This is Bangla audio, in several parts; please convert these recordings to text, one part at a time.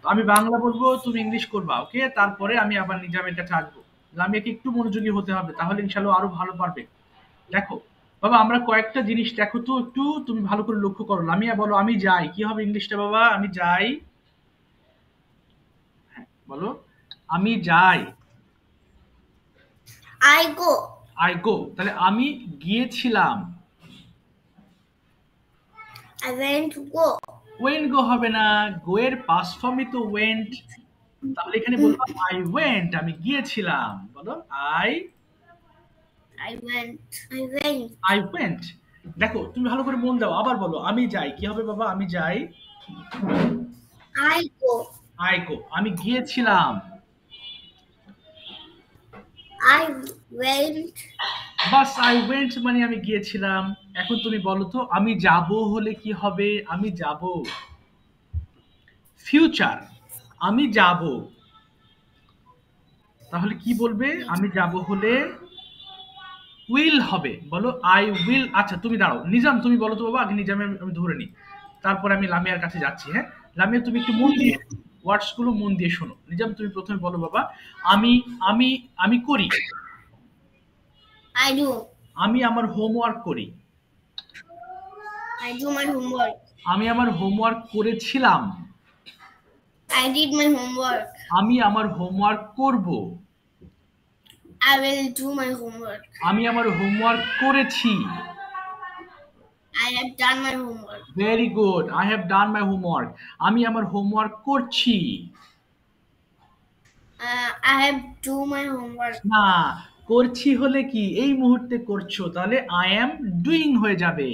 তো আমি বাংলা বলবো, তুমি ইংলিশ করবা, ওকে? তারপরে আমি আবার নিজামের কাছে আসবো। লামিয়াকে একটু মনোযোগী হতে হবে, তাহলে ইনশাল্লাহ আরো ভালো পারবে। দেখো বাবা, আমরা কয়েকটা জিনিস দেখো তো একটু, তুমি ভালো করে লক্ষ্য করো। লামিয়া বলো, আমি যাই, কি হবে ইংলিশটা বাবা? আমি যাই। হ্যাঁ, বলো, আমি যাই। I go. I go. তাহলে আমি গিয়েছিলাম। I went to go. Went go হবে না, গো এর পাস্ট ফর্মই তো ওয়েন্ট। তাহলে এখানে বলবো আই ওয়েন্ট, আমি গিয়েছিলাম। বলো I I went. I went. I went. দেখো তুমি ভালো করে মন দাও, আবার বলো আমি যাই, কি হবে বাবা? আমি যাই। I go. আই গো। আমি গিয়েছিলাম। I went. Bus I went মানে আমি গিয়েছিলাম। এখন তুমি বলো তো, আমি যাব হলে কি হবে? আমি যাব, ফিউচার, আমি যাব। তাহলে কি বলবে? আমি যাব হলে উইল হবে। বলো আই উইল। আচ্ছা তুমি দাঁড়াও, নিজাম তুমি বলো তো বাবা, আগে নিজামে আমি ধরে নিই, তারপরে আমি লামিয়ার কাছে যাচ্ছি। হ্যাঁ, লামিয়া তুমি একটু মন দিয়ে ওয়ার্ডস গুলো মন দিয়ে শোনো। নিজাম তুমি প্রথমে বলো বাবা, আমি আমি আমি করি। I do. আমি আমার হোমওয়ার্ক করি। I do my homework. আমি আমার হোমওয়ার্ক করেছিলাম। I did my homework. আমি আমার হোমওয়ার্ক করব। I will do my homework. আমি আমার হোমওয়ার্ক করেছি। I have done my homework. Very good, I have done my homework. আমি আমার হোমওয়ার্ক করছি। I have do my homework. না, করছি হলে কি এই মুহূর্তে করছো, তাহলে আই এম ডুইং হয়ে যাবে।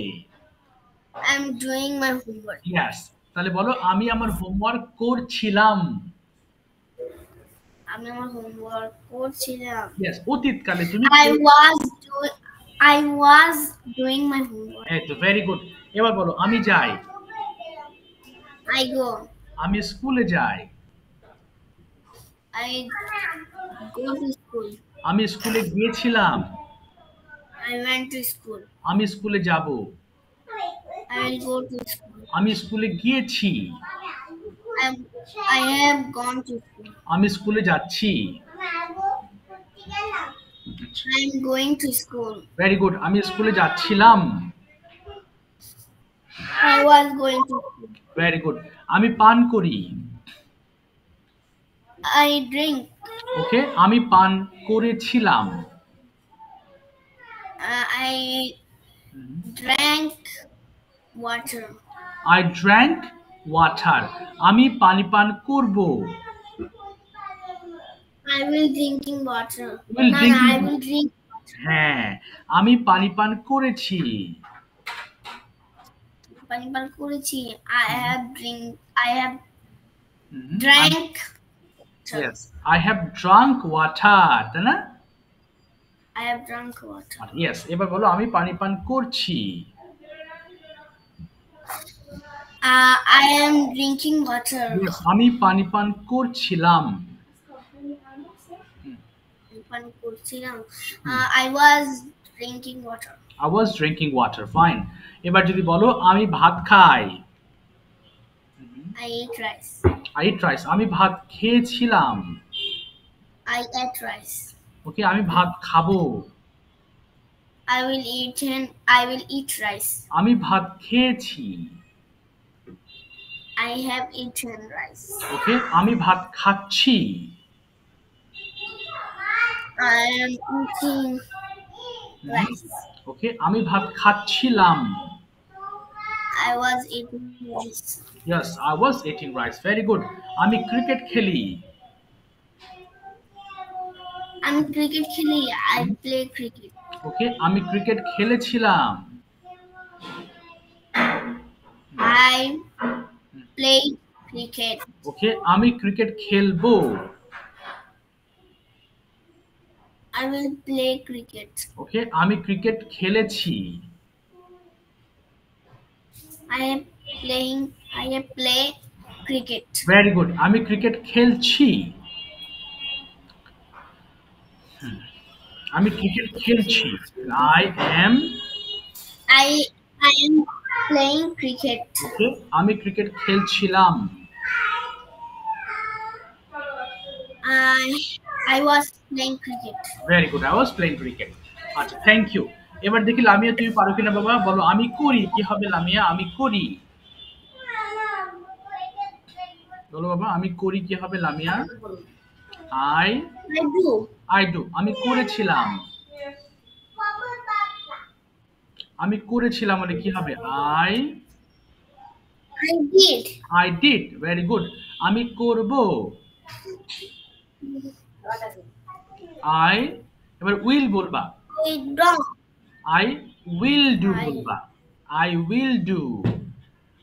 I'm doing my homework. Yes. তাহলে বলো, আমি আমার হোমওয়ার্ক করছিলাম। আমি আমার হোমওয়ার্ক করছিলাম। ইয়েস, অতীতকালে তুমি I was doing my homework. এই তো ভেরি গুড। এবার বলো, আমি যাই। I go. আমি স্কুলে যাই। I go to school. আমি স্কুলে গিয়েছিলাম। I went to school. আমি স্কুলে যাব। I will go to school. আমি স্কুলে গিয়েছি। I'm, I have gone to school. আমি স্কুলে যাচ্ছি। I'm going to school. Very good. আমি স্কুলে যাচ্ছিলাম। I was going to school. Very good. আমি পান করি। I drink. ওকে, আমি পান করেছিলাম। I drank water. I drank water. আমি পানি পান করব। I will drinking water. Will No, drinking I will drink. হ্যাঁ, আমি পানি পান করেছি। পানি পান করেছি। I have drank. Yes, I have drunk water, তাই না? I have drunk water. Yes. এবার বলো, আমি পানি পান করছি। I am drinking water. Yes, আমি পানি পান করছিলাম। পান করছিলাম। I was drinking water. I was drinking water. Fine. এবার যদি বলো, আমি ভাত খাই। I ate rice. I eat rice. আমি ভাত খেয়েছিলাম। I ate rice. ওকে, আমি ভাত খাবো। I will eat rice. আমি ভাত খেয়েছি। I have eaten rice. ওকে, আমি ভাত খাচ্ছি। I am eating rice. ওকে, আমি ভাত খাচ্ছিলাম। I was eating rice. Yes, I was eating rice. Very good. আমি ক্রিকেট খেলি। আমি ক্রিকেট খেলি। I play cricket. ওকে, আমি ক্রিকেট খেলেছিলাম। I play cricket. ওকে, আমি ক্রিকেট খেলবো। I will play cricket. ওকে, আমি ক্রিকেট খেলেছি। I play cricket. Very good. আমি ক্রিকেট খেলছি। আমি ক্রিকেট খেলছি। I am I am playing cricket. ওকে, আমি ক্রিকেট খেলছিলাম। I was playing cricket. Very good, I was playing cricket. আচ্ছা, থ্যাংক ইউ। এবার দেখি লামিয়া তুমি পারো কিনা বাবা, বলো আমি করি কি হবে লামিয়া, আমি করি, বলো বাবা আমি করি কি হবে Lamia. I I do. I do, আমি করেছিলাম, আমি করেছিলাম মানে কি হবে, I I did. I did, very good. আমি করব, আই, এবার উইল বলবা, I don't. I will do I বলবা, আই উইল ডু।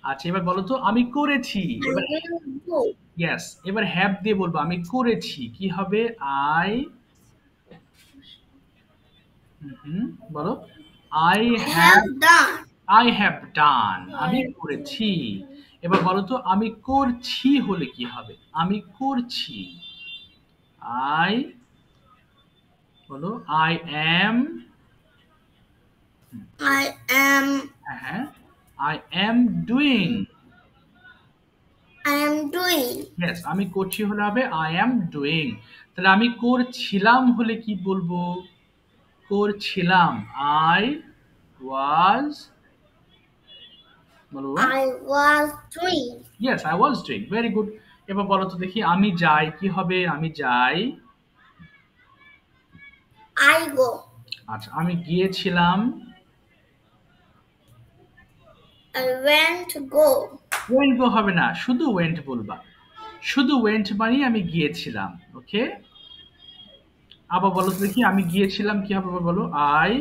আচ্ছা এবার বলো তো আমি করেছি, এবার will do. ইয়েস, এবার হ্যাভ দিয়ে বলবো আমি করেছি কি হবে, আই, বলো I have, Have done. I have done, আমি করেছি। এবার বলো তো আমি করছি হলে কি হবে, আমি করছি, আই, বলো আই এম, I am. হ্যাঁ, I am doing, I am doing. Yes, আমি করছি হলে হবে আই এম ডুইং। তাহলে আমি করছিলাম হলে কি বলবো, করছিলাম, আই ওয়াজ, বলো I was doing. Yes I was doing, very good. এবার বলো তো দেখি আমি যাই কি হবে, আমি যাই, I go. আচ্ছা আমি গিয়েছিলাম, I went go. Went go হবে না, শুধু ওয়েন্ট বলবা, শুধু ওয়েন্ট মানে আমি গিয়েছিলাম, ওকে। আবার বলো তো দেখি আমি গিয়েছিলাম কি হবে, আবার বলো আই,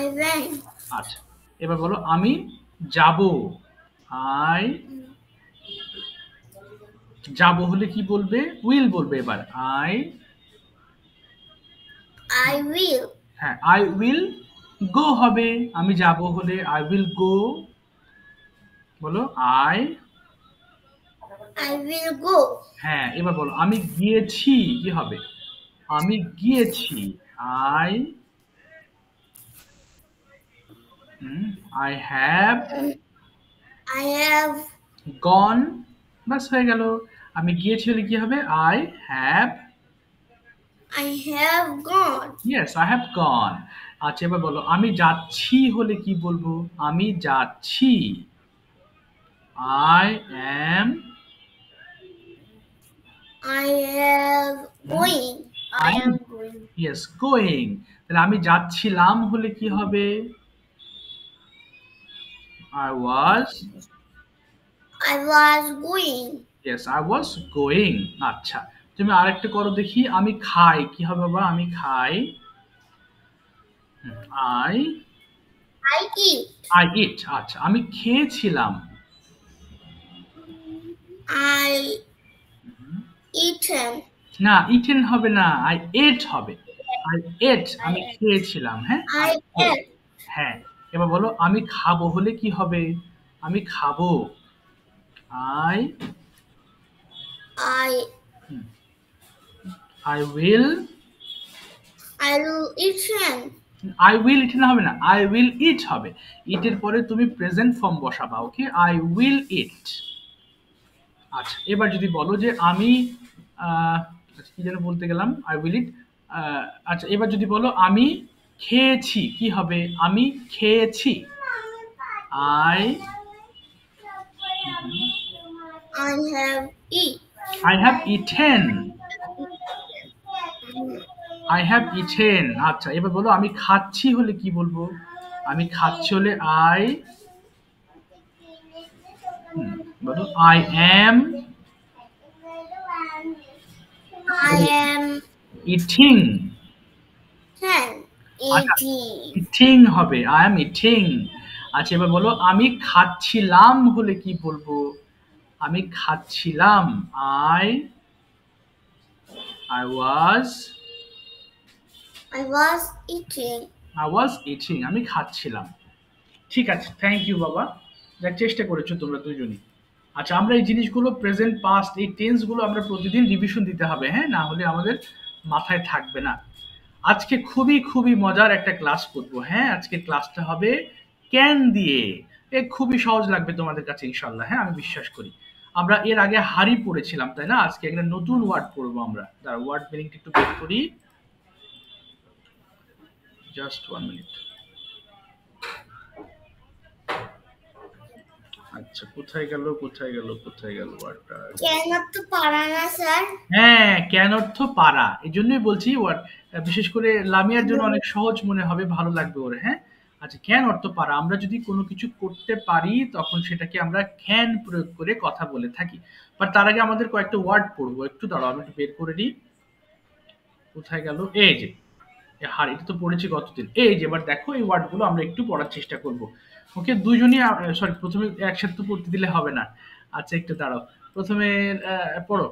I went. আচ্ছা এবার বলো আমি যাব, আই, যাব হলে কি বলবে, উইল বলবে, এবার আই, I will. হ্যাঁ আই উইল গো হবে, আমি যাব হলে আই উইল গো, বলো আই, I will go. হ্যাঁ এবার বলো আমি গিয়েছি কি হবে, আমি গিয়েছি, I, I have I have. গন, বাস হয়ে গেল। আমি গিয়েছি হলে কি হবে, I have, I have gone. Yes I have gone. আচ্ছা এবার বলো আমি যাচ্ছি হলে কি বলবো, আমি যাচ্ছি, I am, I am going. I I am going. Yes going. তাহলে আমি যাচ্ছিলাম হলে কি হবে, I was, I was going. Yes I was going. আচ্ছা তুমি আরেকটা করো দেখি, আমি খাই কি হবে বাবা, আমি খাই, I I eat. I eat, আচ্ছা আমি খেয়েছিলাম, I eaten. না ইটেন হবে না, আই এট হবে, আই এট, আমি খেয়েছিলাম, হ্যাঁ I ate. হ্যাঁ। এবার বলো আমি খাবো হলে কি হবে, আমি খাবো, I, I I will, I will eaten. I will eat না হবে না, আই উইল ইট হবে, ইটের পরে তুমি প্রেজেন্ট ফর্ম বসাবা, ওকে, আই উইল ইট। আচ্ছা এবার যদি বলো যে আমি আচ্ছা, কি যেন বলতে গেলাম, আই উইল ইট। আচ্ছা এবার যদি বলো আমি খেয়েছি কি হবে, আমি খেয়েছি, I, I have eat. I have eaten, I have eaten. আচ্ছা এবার বলো আমি খাচ্ছি হলে কি বলবো, আমি খাচ্ছি হলে আই, বলো I am I am eating, ten. আচ্ছা Eating. ইটিং হবে, আই এম ইটিং। আচ্ছা এবার বলো আমি খাচ্ছিলাম হলে কি বলবো, আমি খাচ্ছিলাম, I, I was, I was eating. I was eating, আমি খাচ্ছিলাম। ঠিক আছে, থ্যাংক ইউ বাবা, যাক চেষ্টা করেছো তোমরা দুজনই। আচ্ছা আমরা এই জিনিসগুলো প্রেজেন্ট পাস্ট এই টেন্স গুলো আমরা প্রতিদিন রিভিশন দিতে হবে, হ্যাঁ, না হলে আমাদের মাথায় থাকবে না। আজকে খুবই খুবই মজার একটা ক্লাস করবো, হ্যাঁ, আজকে ক্লাসটা হবে ক্যান দিয়ে। এ খুবই সহজ লাগবে তোমাদের কাছে ইনশাল্লাহ, হ্যাঁ আমি বিশ্বাস করি। আমরা এর আগে হাড়ি পড়েছিলাম, তাই না? আজকে একটা নতুন ওয়ার্ড পড়বো আমরা। তার ওয়ার্ড মিনিংটা একটু বের করি, জাস্ট 1 মিনিট। আচ্ছা, কোথায় গেল ওয়ার্ডটা? কেন তো পারা না স্যার? হ্যাঁ, ক্যান অর্থ পারা। এই জন্যই বলছি ওয়ার্ড, বিশেষ করে লামিয়ার জন্য অনেক সহজ মনে হবে, ভালো লাগবে ওর। হ্যাঁ, আচ্ছা, ক্যান অর্থ পারা। আমরা যদি কোনো কিছু করতে পারি তখন সেটাকে আমরা ক্যান প্রয়োগ করে কথা বলে থাকি। বাট তার আগে আমাদের কয়েকটা ওয়ার্ড পড়বো, একটু দাঁড়াও আমি একটু বের করে নিই। কোথায় গেল? এই যে হার, এটা তো পড়েছি গতদিন। এই যে এবার দেখো এই ওয়ার্ডগুলো আমরা একটু পড়ার চেষ্টা করব। ওকে, দুইজনই সরি, প্রথমে একসাথে তো পড়তে দিলে হবে না। আচ্ছা, একটু দাঁড়াও। প্রথমে পড়ো।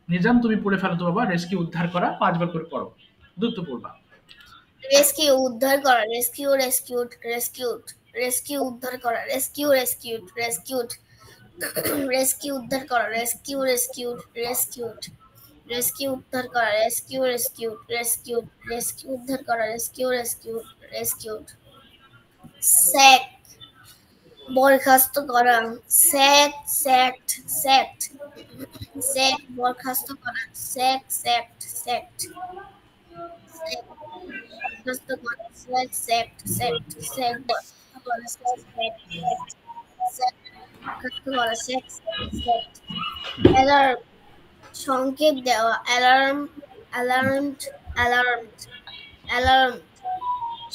নিজাম, তুমি পড়ে ফেলো তো বাবা। রেস্কিউ, উদ্ধার করা, 5 বার করে পড়ো, দ্রুত পড়বা। রেস্কিউ, উদ্ধার করা। Rescue, rescued, rescued. রেস্কিউ, উদ্ধার করা। Rescue, rescued, rescued. রেস্কিউ, উদ্ধার করা। Rescue, rescued, rescued. রেস্কিউ, উদ্ধার করা। Rescue, rescued, rescued. রেস্কিউ, উদ্ধার করা। Rescue, rescued, rescued. স্যাক, বরখাস্ত করা। স্যাক, স্যাকড, স্যাকড। স্যাক, বরখাস্ত করা। স্যাক, স্যাকড, স্যাকড। স্যাক, বরখাস্ত করা। স্যাক, স্যাকড, স্যাকড। স্যাক, বরখাস্ত করা। স্যাক, স্যাকড, স্যাকড। স্যাক, বরখাস্ত করা। স্যাক, স্যাকড, স্যাকড। অ্যালার্ম, সংকেত দেওয়া। Alarm, alarmed, alarmed. অ্যালার্ম,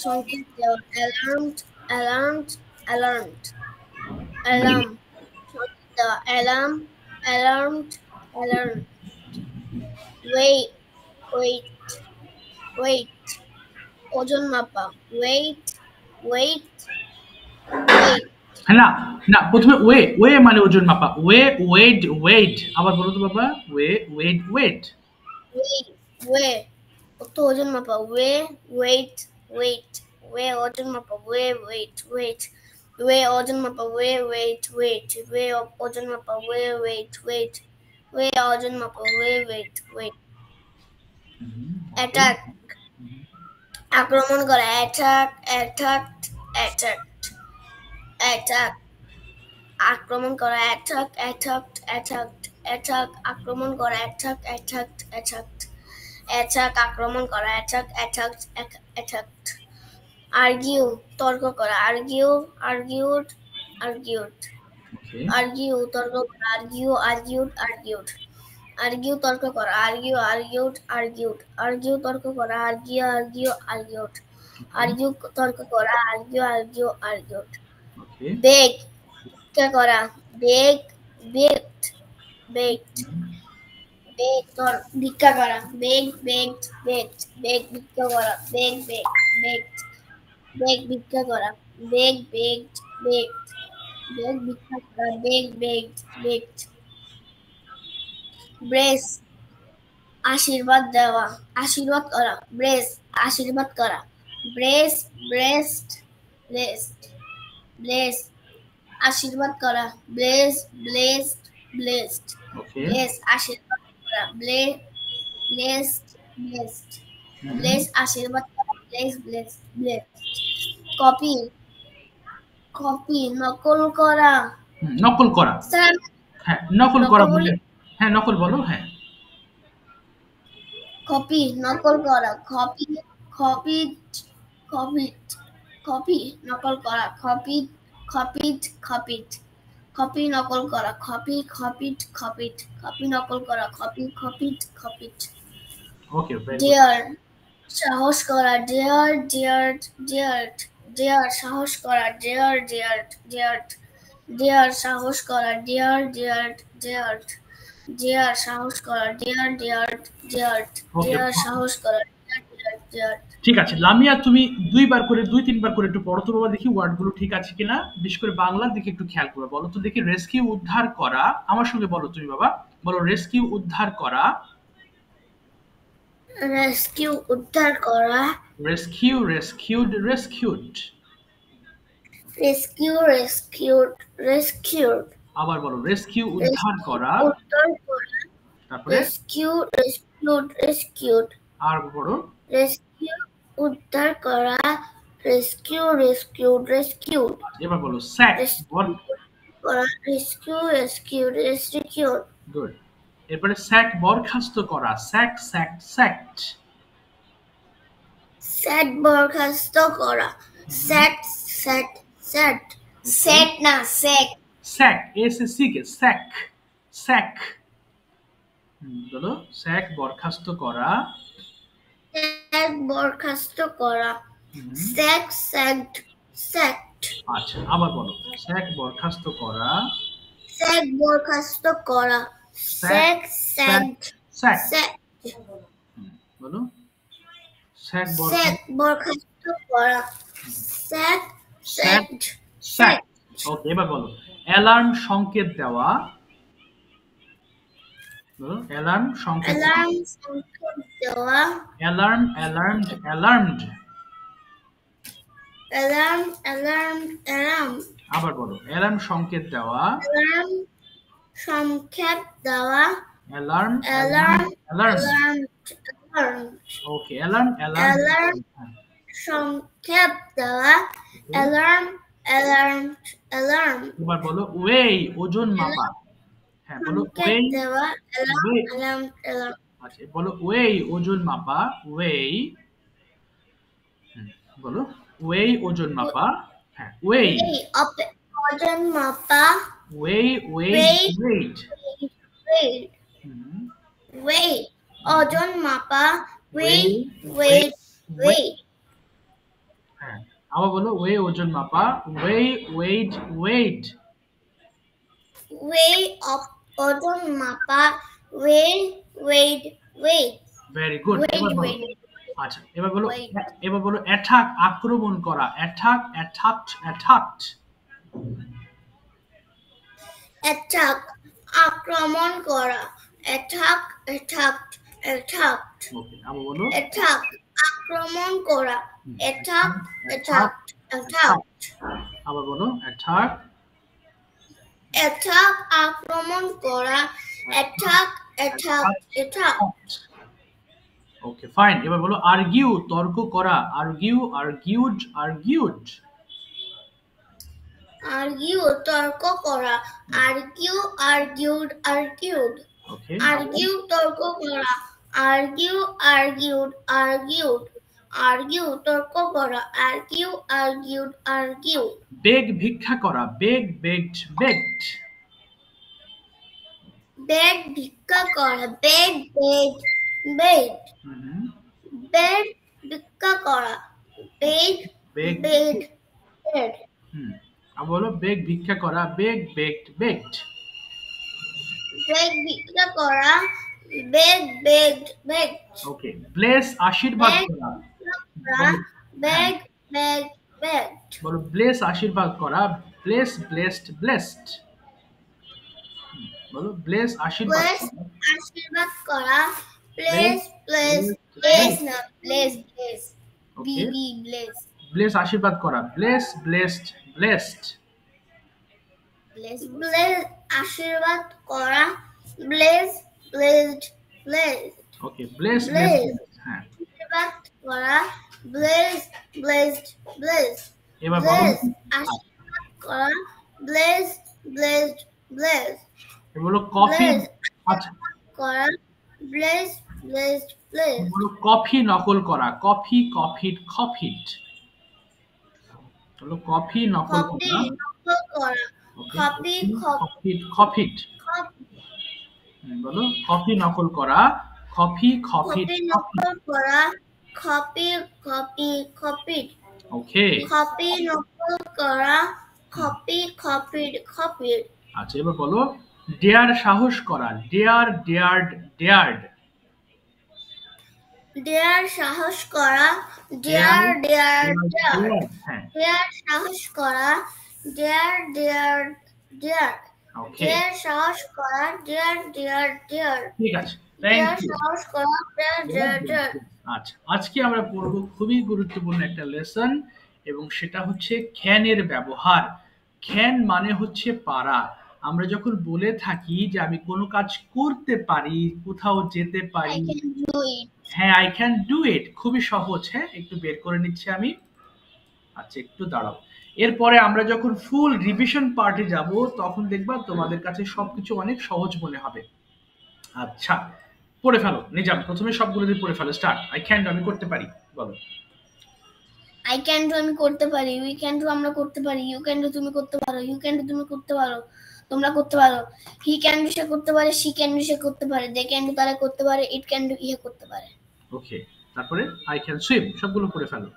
সংকেত দেওয়া। Alarmed, alarmed, alarmed. অ্যালার্ম, সংকেত দেওয়া। Alarm, alarmed, alarm. Weight, weight, weight. ওজন মাপা। Weight, weight, weight. না, না, প্রথমে ওয়ে, ওয়ে মানে ওজন মাপা। Weigh, weight, weight. আবার বলো তো বাবা। Weigh, weight, weight. Weight, weigh, তো ওজন মাপা। Weigh, weight, weight. ওয়ে, ওজন মাপা। Weigh, weight, weight. ওয়ে, ওজন মাপা। Weigh, weight, weight. ওয়ে, ওজন মাপা। Weigh, weight, weight. ওয়ে, ওজন মাপা। Weigh, weight, wait. অ্যাটাক, আক্রমণ করা। Attack, attack, attack. অ্যাটাক, আক্রমণ করা। Attack, attack, attack. অ্যাটাক, আক্রমণ করা। Attack, attack, attack. অ্যাটাক, আক্রমণ করা। Attack, attack, attack. আর্গিউ, তর্ক করা। Argue, argued, argued. আর্গিউ, তর্ক করা। Argue, argued, argued. আর্গিউ, তর্ক করা। Argue, argued, argued. আর্গিউ, তর্ক করা। Argue, argue, argued. আর্গিউ, তর্ক করা। Argue, argue, argued. বেগ, ভিক্ষা করা। বেগ, বেগড, বেগড। বেগ, ভিক্ষা করা। বেগ, বেগড, বেগড। বেগ, ভিক্ষা করা। বেগ, বেগ, বেগড। বেগ, ভিক্ষা করা। বেগ, বেগড, বেগড। বেগ, ভিক্ষা করা। বেগ, বেগড, বেগড। ব্রেস, আশীর্বাদ দেওয়া। আশীর্বাদ করা। ব্রেস, আশীর্বাদ করা। Brace, breast, breast. ব্লেস, আশীর্বাদ করা। Bless, blessed, blessed. ব্লেস, আশীর্বাদ করা। Blessed, blessed. ব্লেস, আশীর্বাদ করা। Bless, blessed, blessed. Copy, copy, নকল করা। নকল করা। স্যার, হ্যাঁ, নকল করা বলে। হ্যাঁ, নকল বলো। হ্যাঁ, কপি, নকল করা। Copy, copied, copied. কপি, নকল করা। Copied, copied, copied. কপি, নকল করা। Copy, copied, copied. কপি, নকল করা। Copy, copied, copied. Okay, dear, সাহস করা। Dare, dare, dare. ডিয়ার, সাহস করা। Dare, dare, dare. ডিয়ার, সাহস করা। Dare, dare, dare. ডিয়ার, সাহস করা। Dare, dare, dare. ডিয়ার, সাহস করা। Dare, dare, dare. ঠিক আছে লামিয়া, তুমি 2 বার করে 2-3 বার করে একটু পড়ো তো বাবা, দেখি ওয়ার্ডগুলো ঠিক আছে কিনা। বিশেষ করে বাংলার দিকে একটু খেয়াল করো। বলো তো দেখি। রেস্কিউ, উদ্ধার করা। আমার সঙ্গে বলো তুমি বাবা। বলো রেস্কিউ, উদ্ধার করা। রেস্কিউ, উদ্ধার করা। Rescue, rescued, rescued. Rescue, rescued, rescued. আবার বলো রেস্কিউ, উদ্ধার করা। উদ্ধার করা। তারপরে রেস্কিউ, রেস্কিউড, রেস্কিউড। আর বড়। রেস্কিউ, উদ্ধার করা। Rescue, rescued, rescued. এবার বলো স্যাক, করা, rescue. গুড। এরপরে স্যাক বরখাস্ত করা, স্যাক্ট। Set বরখাস্ত করা, set. Set না, set. Sack, SACK, sack. বলো, স্যাক বরখাস্ত করা। Set বরখাস্ত করা, sacked. আচ্ছা, আবার বলো, স্যাক বরখাস্ত করা। Sack বরখাস্ত করা, sacked. বলো, স্যাক বরখাস্ত করা, sacked. ওকে, এবার বলো, অ্যালার্ম সংকেত দেওয়া। বলো, অ্যালার্ম সংকেত দেওয়া, অ্যালার্মড। alarm. আবার বলো, অ্যালার্ম সংকেত দেওয়া। সংকেত দেওয়া, অ্যালার্ম। ওকে, অ্যালার্ম। সংকেত দেওয়া, alarm. এবার বলো, ওয়েই, ওজন মাপা। হ্যাঁ, বলো ওয়েই। দেওয়া, alarm. আচ্ছা, বলো ওয়েই, ওজন মাপা, ওয়েই। বলো, ওয়েই, ওজন মাপা। হ্যাঁ, ওয়েই। ওজন মাপা, ওয়েট। ওজন মাপা, weight. হ্যাঁ, আবার বলো, ওয়ে, ওজন মাপা, ওয়েট। ওজন মাপা, weight. Very good. আচ্ছা, এবার বলো অ্যাটাক, আক্রমণ করা, অ্যাটাকড। Attack, আক্রমণ করা, attacked. ওকে, আবার বলো, Attack, আক্রমণ করা, attacked. আবার বলো, অ্যাটাক। আক্রমণ করা, attack. ওকে, ফাইন। এবার বলো আর্গিউ, তর্ক করা, argued. তর্ক করা, argued. ওকে, তর্ক করা, argued. তর্ক করা, argued. বেগ ভিক্ষা করা, begged. বেগ ভিক্ষা করা, begged. বেগ ভিক্ষা করা, begged. আবার বলো, বেগ ভিক্ষা করা, begged. বেগ ভিক্ষা করা, begged. ওকে, ব্লেস, আশীর্বাদ করা। বেগ. বলো, ব্লেস, আশীর্বাদ করা, blessed. বলো, ব্লেস, আশীর্বাদ করা। bless না, bless. ওকে, bless. ব্লেস, আশীর্বাদ করা, blessed. আশীর্বাদ করা, blessed. ওকে, ব্লেস। হ্যাঁ, আশীর্বাদ করা, blessed. এবার বলো, আশীর্বাদ করা, blessed. এবার বলো কফি। আচ্ছা, করা, blessed. বলো কফি নকল করা, copied. বলো কফি নকল করা, copied. বলো কফি নকল করা, copied. ওকে, কপি নকল করা, copied. আচ্ছা, এবার বলো ডেয়ার, সাহস করা, dared. সাহস করা, dared. হ্যাঁ, সাহস করা, dare. ওকে, সাহস করা, dare. ঠিক আছে, থ্যাংক ইউ। সাহস করা, dare. আচ্ছা, আজকে আমরা পড়ব খুবই গুরুত্বপূর্ণ একটা লেসন, এবং সেটা হচ্ছে ক্যানের ব্যবহার। ক্যান মানে হচ্ছে পারা। আমরা যখন বলে থাকি যে আমি কোনো কাজ করতে পারি, কোথাও যেতে পারি, হ্যাঁ, আই ক্যান ডু ইট, খুবই সহজ। হ্যাঁ, একটু বের করে নিচ্ছি আমি। আচ্ছা, একটু দাঁড়াও। এরপরে আমরা যখন ফুল রিভিশন পার্টে যাব তখন দেখবা তোমাদের কাছে সবকিছু অনেক সহজ মনে হবে। আচ্ছা, পড়ে ফেলো নিজাম, প্রথমে সবগুলো দিয়ে পড়ে ফেলো। স্টার্ট। আই ক্যান ডু, আমি করতে পারি, বলো। আই ক্যান ডু আমি করতে পারি, উই ক্যান ডু আমরা করতে পারি, ইউ ক্যান ডু তুমি করতে পারো, ইউ ক্যান ডু তুমি করতে পারো, তোমরা করতে পারো, হি ক্যান ডু সে করতে পারে, শি ক্যান ডু সে করতে পারে, দে ক্যান ডু তারা করতে পারে, ইট ক্যান ডু ইহে করতে পারে। ওকে, তারপরে আই ক্যান সুইম, সবগুলো পড়ে ফেলো।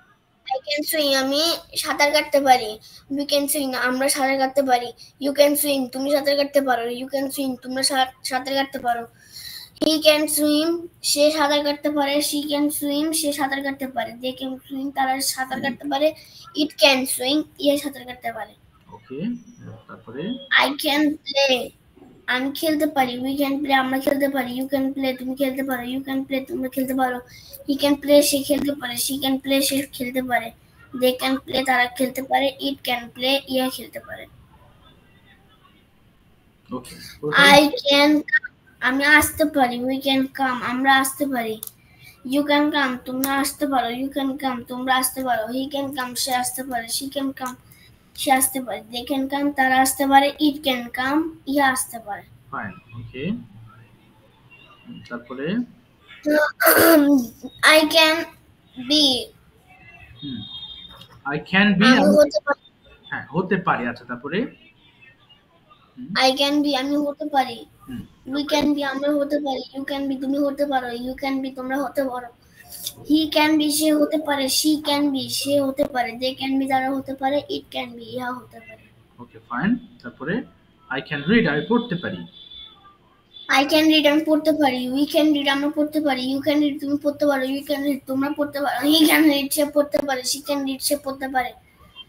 আই ক্যান সুইম আমি সাঁতার কাটতে পারি, উই ক্যান সুইম আমরা সাঁতার কাটতে পারি, ইউ ক্যান সুইম তুমি সাঁতার কাটতে পারো, ইউ ক্যান সুইম তোমরা সাঁতার কাটতে পারো, হি ক্যান সুইম সে সাঁতার কাটতে পারে, শি ক্যান সুইম সে সাঁতার কাটতে পারে, দে ক্যান সুইম তারা সাঁতার কাটতে পারে, ইট ক্যান সুইম ইয়ে সাঁতার কাটতে পারে। ওকে, তারপরে আই ক্যান প্লে আমি খেলতে পারি, উই ক্যান প্লে আমরা খেলতে পারি, ইউ ক্যান প্লে তুমি খেলতে পারো, ইউ ক্যান প্লে তোমরা খেলতে পারো, হি ক্যান প্লে সে খেলতে পারে, শি ক্যান প্লে সে খেলতে পারে, দে ক্যান প্লে তারা খেলতে পারে, ইট ক্যান প্লে ইয়া খেলতে পারে। ওকে, আই ক্যান আমি আসতে পারি, উই ক্যান কাম আমরা আসতে পারি, ইউ ক্যান কাম তোমরা আসতে পারো, ইউ ক্যান কাম তোমরা আসতে পারো, হি ক্যান কাম সে আসতে পারে, শি ক্যান কাম সে আসতে পারে, দে ক্যান কাম তারা আসতে পারে, ইট ক্যান কাম ইহা আসতে পারে। ফাইন, ওকে, তারপরে I can be I can be, আমি হতে পারি, হ্যাঁ হতে পারি। আচ্ছা, তারপরে আই ক্যান বি আমি হতে পারি, উই ক্যান বি আমরা হতে পারি, ইউ ক্যান বি তুমি হতে পারো, ইউ ক্যান বি তোমরা হতে পারো, হি ক্যান বি সে হতে পারে, শি ক্যান বি সে হতে পারে, দে ক্যান বি তারা হতে পারে, ইট ক্যান বি ইহা হতে পারে। ওকে, ফাইন, তারপরে আই ক্যান রিড, আমি পড়তে পারি। আই ক্যান রিড আমি পড়তে পারি, উই ক্যান রিড আমরা পড়তে পারি, ইউ ক্যান রিড তুমি পড়তে পারো, ইউ ক্যান রিড তোমরা পড়তে পারো, হি ক্যান রিড সে পড়তে পারে, শি ক্যান রিড সে পড়তে পারে,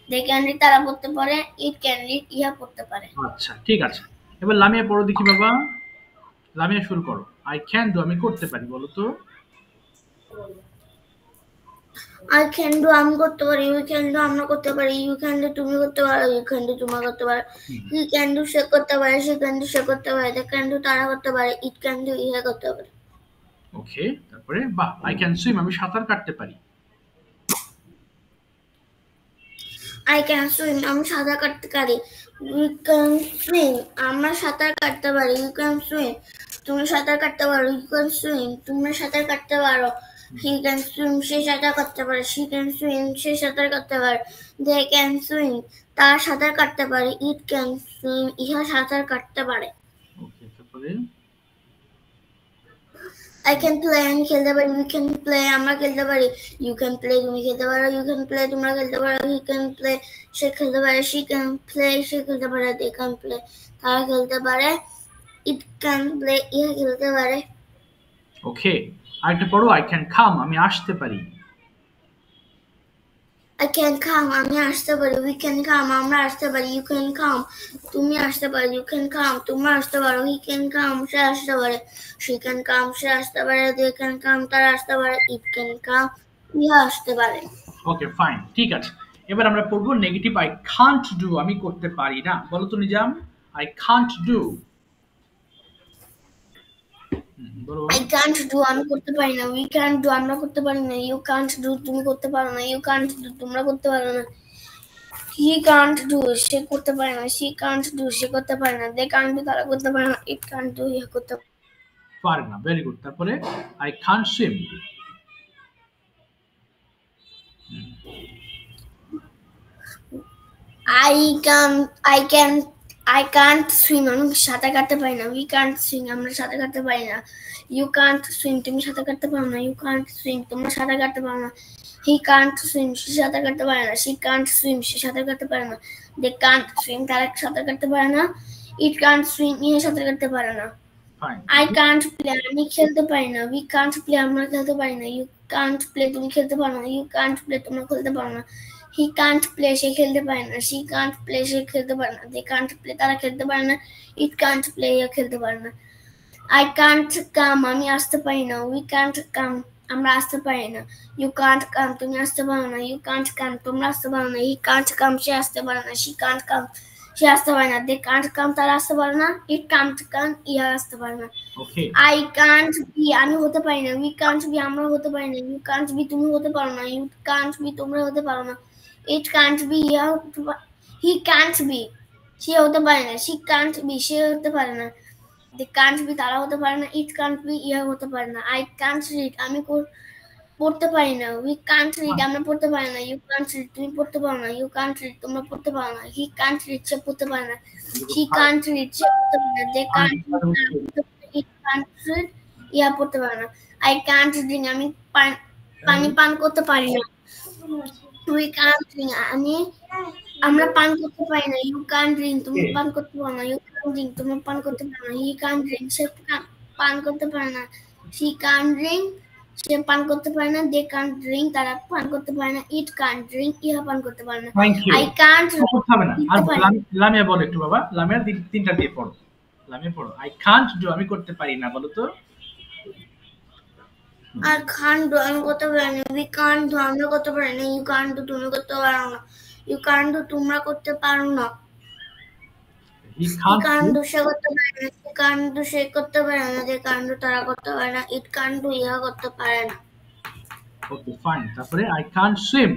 দে ক্যান রিড তারা পড়তে পারে, ইট ক্যান রিড ইহা পড়তে পারে। আচ্ছা, ঠিক আছে, এবার লামিয়া পড়ো দেখি বাবা। লামিয়া শুরু করো। আই ক্যান ডু, আমি করতে পারি, বলো তো। আই ক্যান ডু আমি করতে পারি, উই ক্যান ডু আমরা করতে পারি, ইউ ক্যান ডু তুমি করতে পারো, ইউ ক্যান ডু তোমরা করতে পারো, হি ক্যান ডু সে করতে পারে, শি ক্যান ডু সে করতে পারে, দে ক্যান ডু তারা করতে পারে, ইট ক্যান ডু ইহা করতে পারে। ওকে, তারপরে বাহ, আই ক্যান সুইম, আমি সাঁতার কাটতে পারি। আই ক্যান সুইম আমি সাঁতার কাটতে পারি, উই ক্যান সুইম আমরা সাঁতার কাটতে পারি, ইউ ক্যান সুইম তুমি সাঁতার কাটতে পারো, ইউ ক্যান সুইম তোমরা সাঁতার কাটতে পারো, হি ক্যান সুইম সে সাঁতার কাটতে পারে, শি ক্যান সুইম সে সাঁতার কাটতে পারে, দে ক্যান সুইম তারা সাঁতার কাটতে পারে, ইট ক্যান সুইম ইহা সাঁতার কাটতে পারে। ওকে, তারপরে আই ক্যান প্লে আমি খেলতে পারি, উই ক্যান প্লে আমরা খেলতে পারি, ইউ ক্যান প্লে তুমি খেলতে পারো, ইউ ক্যান প্লে তোমরা খেলতে পারো, হি ক্যান প্লে সে খেলতে পারে, শি ক্যান প্লে সে খেলতে পারে, দে ক্যান প্লে তারা খেলতে পারে, ইট ক্যান প্লে ইহা খেলতে পারে। ওকে, আরেকটা পড়ো। আই ক্যান কাম, আমি আসতে পারি। আই ক্যান কাম আমি আসতে পারি, উই ক্যান কাম আমরা আসতে পারি, ইউ ক্যান কাম তুমি আসতে পারো, ইউ ক্যান কাম তোমরা আসতে পারো, হি ক্যান কাম সে আসতে পারে, শি ক্যান কাম সে আসতে পারে, দে ক্যান কাম তারা আসতে পারে, ইট ক্যান কাম ইহা আসতে পারে। ওকে, ফাইন, ঠিক আছে। এবার আমরা পড়বো নেগেটিভ। আই কান্ট ডু, আমি করতে পারি না, বলো তো নিজাম। আই কান্ট ডু, বলো। আই কান্ট ডু আমি করতে পারি না, উই ক্যান্ট ডু আমরা করতে পারি না, ইউ কান্ট ডু তুমি করতে পারো না, ইউ কান্ট ডু তোমরা করতে পারো না, হি কান্ট ডু সে করতে পারে না, শি কান্ট ডু সে করতে পারে না, দে কান্ট ডু তারা করতে পারে না, ইট কান্ট ডু ইহা করতে পারে না, ভেরি গুড। তারপরে I can't swim, I can't swim আমি সাঁতার কাটতে পারি না, উই কান্ট সুইম আমরা সাঁতার কাটতে পারি না, ইউ কান্ট সুইম তুমি সাঁতার কাটতে পারো না, ইউ কান্ট সুইম তোমরা সাঁতার কাটতে পারো না, হি কান্ট সুইম সে সাঁতার কাটতে পারে না, শি কান্ট সুইম সে সাঁতার কাটতে পারে না, দে কান্ট সুইম তারা সাঁতার কাটতে পারে না, ইট কান্ট সুইম ইহে সাঁতার কাটতে পারে না। আই কান্ট প্লে আমি খেলতে পারি না, উই কান্ট প্লে আমরা খেলতে পারি না, ইউ কান্ট প্লে তুমি খেলতে পারো না, ইউ কান্ট প্লে তোমরা খেলতে পারো না, হি কান্ট প্লে সে খেলতে পারে না, শি কান্ট প্লে সে খেলতে পারে না, দে কান্ট প্লে তারা খেলতে পারে না, ইট কান্ট প্লে ইয়া খেলতে পারে না। আই কান্ট কাম আমি আসতে পারি না, উই কান্ট কাম আমরা আসতে পারি না, ইউ কান্ট কাম তুমি আসতে পারো না, ইউ কান্ট কাম তোমরা আসতে পারো না, হি কান্ট কাম সে আসতে পারে না, শি কান্ট কাম সে আসতে পারে না, দে কান্ট কাম তারা আসতে পারে না, ইট কান্ট কাম ইহা আসতে পারে না। আই কান্ট বি আমি হতে পারি না, উই কান্ট বি আমরা হতে পারি না, ইউ কান্ট বি তুমি হতে পারো না, ইউ কান্ট বি তোমরা হতে পারো না, It can't be. He can't be. সে হতে পারে না। She can't be. সে হতে পারে না। They can't be. তারা হতে পারে না। It can't be. ইহা হতে পারে না। I can't read. আমি পড়তে পারি না। We can't read. আমরা পড়তে পারি না। You can't read. তুমি পড়তে পারো না। You can't read. তোমরা পড়তে পারো না। He can't read. সে পড়তে পারে না। She can't read. সে পড়তে পারে না। They can't read. It can't read. ইহা পড়তে পারে না। I can't drink. আমি পানি পান করতে পারি না। We can't drink. আমরা পান করতে পারি না। You can't drink. তুমি পান করতে পারো না। You can't drink. তুমি পান করতে পারো না। He can't drink. সে পান করতে পারে না। She can't drink. সে পান করতে পারে না। They can't drink. তারা পান করতে পারে না। It can't drink. ইহা পান করতে পারে না। Thank you. I can't হবে না। আর লামিয়া বলো একটু বাবা, লামিয়া তিনটা দিয়ে পড়ো। লামিয়া পড়ো। I can't do, আমি করতে পারি না, বলো তো। I can't do, আমি করতে পারি না। We can't do, আমরা করতে পারি না। You can't do, তুমি করতে পারো না। You can't do, তোমরা করতে পারো না। He can't do, সে করতে পারে না। She can't do, সে করতে পারে না। They can't do, তারা করতে পারে না। It can't do, ইহা করতে পারে না। Okay fine. তারপরে I can't swim.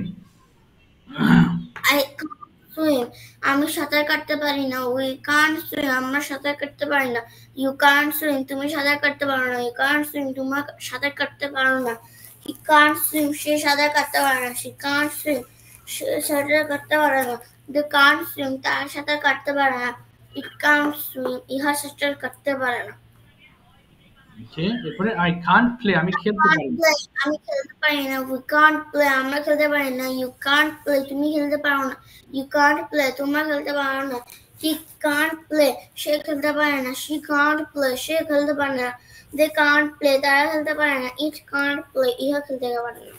I can't swim. আমি সাঁতার কাটতে পারি না। We can't swim. আমরা সাঁতার কাটতে পারি না। You can't swim. তুমি সাঁতার কাটতে পারো না। You can't swim. তোমরা সাঁতার কাটতে পারো না। He can't swim. সে সাঁতার কাটতে পারে না। She can't swim. সে সাঁতার কাটতে পারে না। They can't swim. তারা সাঁতার কাটতে পারে না। It can't swim. ইহা সাঁতার কাটতে পারে না। ওকে, এরপরে I can't play, আমি খেলতে পারি না। আমি খেলতে পারি না। We can't play. আমরা খেলতে পারি না। You can't play. তুমি খেলতে পারো না। You can't play. তোমরা খেলতে পারো না। He can't play. সে খেলতে পারে না। She can't play. সে খেলতে পারে না। They can't play. তারা খেলতে পারে না। It can't play. ইহা খেলতে পারে না।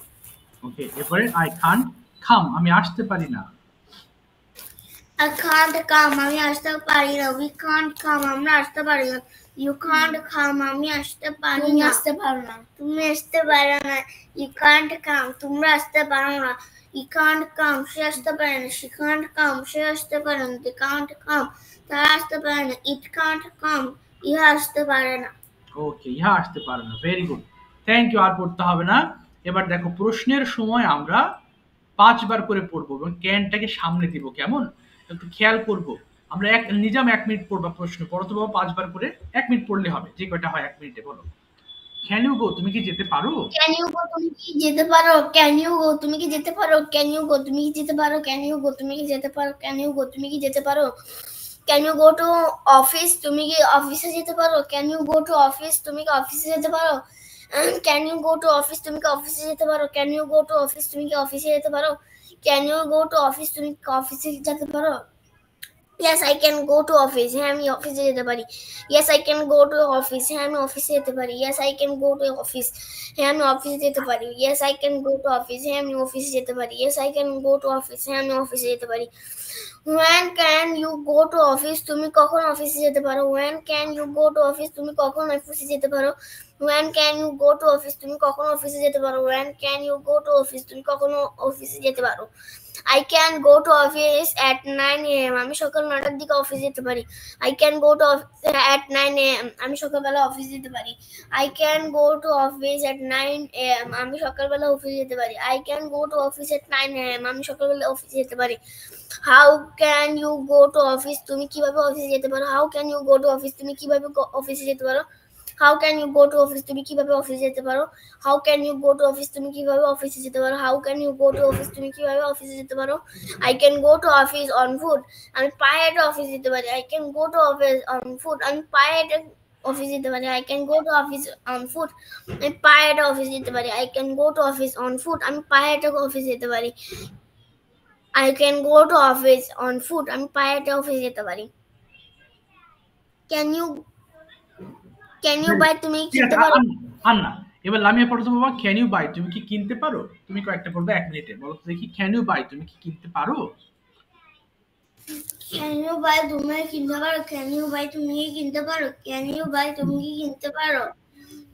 ওকে, এরপরে I can't come, আমি আসতে পারি না। I can't come. আমি আসতে পারি না। We can't come. আমরা আসতে পারি না। You can't come. আমি আসতে পারি না। আসতে পারো না। তুমি আসতে পারো না। You can't come. তোমরা আসতে পারো না। You can't come. সে আসতে পারে না। She can't come. সে আসতে পারে না। They can't come. তারা আসতে পারে না। It can't come. ইহা আসতে পারে না। ওকে, ইহা আসতে পারে না। Very good, thank you. আর পড়তে হবে না। এবার দেখো, প্রশ্নের সময় আমরা 5 বার করে পড়বো এবং ক্যানটাকে সামনে দিব, কেমন একটু খেয়াল করবো। আমরা নিজাম 1 মিনিট পড়বা, প্রশ্ন পড়ো তো বাবা 5 বার করে। 1 মিনিট পড়লে হবে, যে কয়টা হয় 1 মিনিটে। বলো, ক্যান ইউ গো, তুমি কি যেতে পারো? ক্যান ইউ গো, তুমি কি যেতে পারো? ক্যান ইউ গো, তুমি কি যেতে পারো? ক্যান ইউ গো, তুমি কি যেতে পারো? ক্যান ইউ গো, তুমি কি যেতে পারো? ক্যান ইউ গো, তুমি কি যেতে পারো? Can you go to office, তুমি কি অফিসে যেতে পারো? Can you go to office, তুমি কি অফিসে যেতে পারো? Can you go to office, তুমি কি অফিসে যেতে পারো? Can you go to office, তুমি কি অফিসে যেতে পারো? Can you go to office, তুমি কি অফিসে যেতে পারো? Yes, I can go to office. হ্যাঁ, আমি অফিসে যেতে পারি। Yes, I can go to office. হ্যাঁ, আমি অফিসে যেতে পারি। Yes, I can go to office. হ্যাঁ, আমি অফিসে যেতে পারি। Yes, I can go to office. হ্যাঁ, আমি অফিসে যেতে পারি। Yes, I can go to office. হ্যাঁ, আমি অফিসে যেতে পারি। When can you go to office? তুমি কখন অফিসে যেতে পারো? When can you go to office? তুমি কখন অফিসে যেতে পারো? When can you go to office? তুমি কখন অফিসে যেতে পারো? When can you go to office? তুমি কখন অফিসে যেতে পারো? I can go to office at 9 a.m. আমি সকাল 9টার দিকে অফিসে যেতে পারি। I can go to office at 9 a.m. আমি সকালবেলা অফিসে যেতে পারি। I can go to office at 9 a.m. আমি সকালবেলা অফিসে যেতে পারি। I can go to office at 9 a.m. আমি সকালবেলা অফিসে যেতে পারি। How can you go to office? তুমি কিভাবে অফিসে যেতে পারো? How can you go to office? তুমি কিভাবে অফিসে যেতে পারো? How can you go to office? তুমি কিভাবে অফিসে যেতে পারো? How can you go to office? তুমি কিভাবে অফিসে যেতে পারো? How can you go to office? তুমি কিভাবে অফিসে যেতে পারো? I can go to office on foot. আমি পায়ে হেঁটে অফিসে যেতে পারি। I can go to office on foot. আমি পায়ে হেঁটে অফিসে যেতে পারি। I can go to office on foot. আমি পায়ে হেঁটে অফিসে যেতে পারি। I can go to office on foot. আমি পায়ে হেঁটে অফিসে যেতে পারি। I can go to office on foot. আমি পায়ে হেঁটে অফিসে যেতে পারি। Can you buy? তুমি কিনতে পারো? আন্না, এবার লামিয়া পড়ো তো বাবা। ক্যান ইউ বাই, তুমি কি কিনতে পারো? তুমি কয়েকটা পড়বে 1 মিনিটে। বলো তো দেখি, ক্যান ইউ বাই, তুমি কি কিনতে পারো? Can you buy, তুমি কিনতে পারো? Can you buy, তুমি কি কিনতে পারো? Can you buy, তুমি কি কিনতে পারো?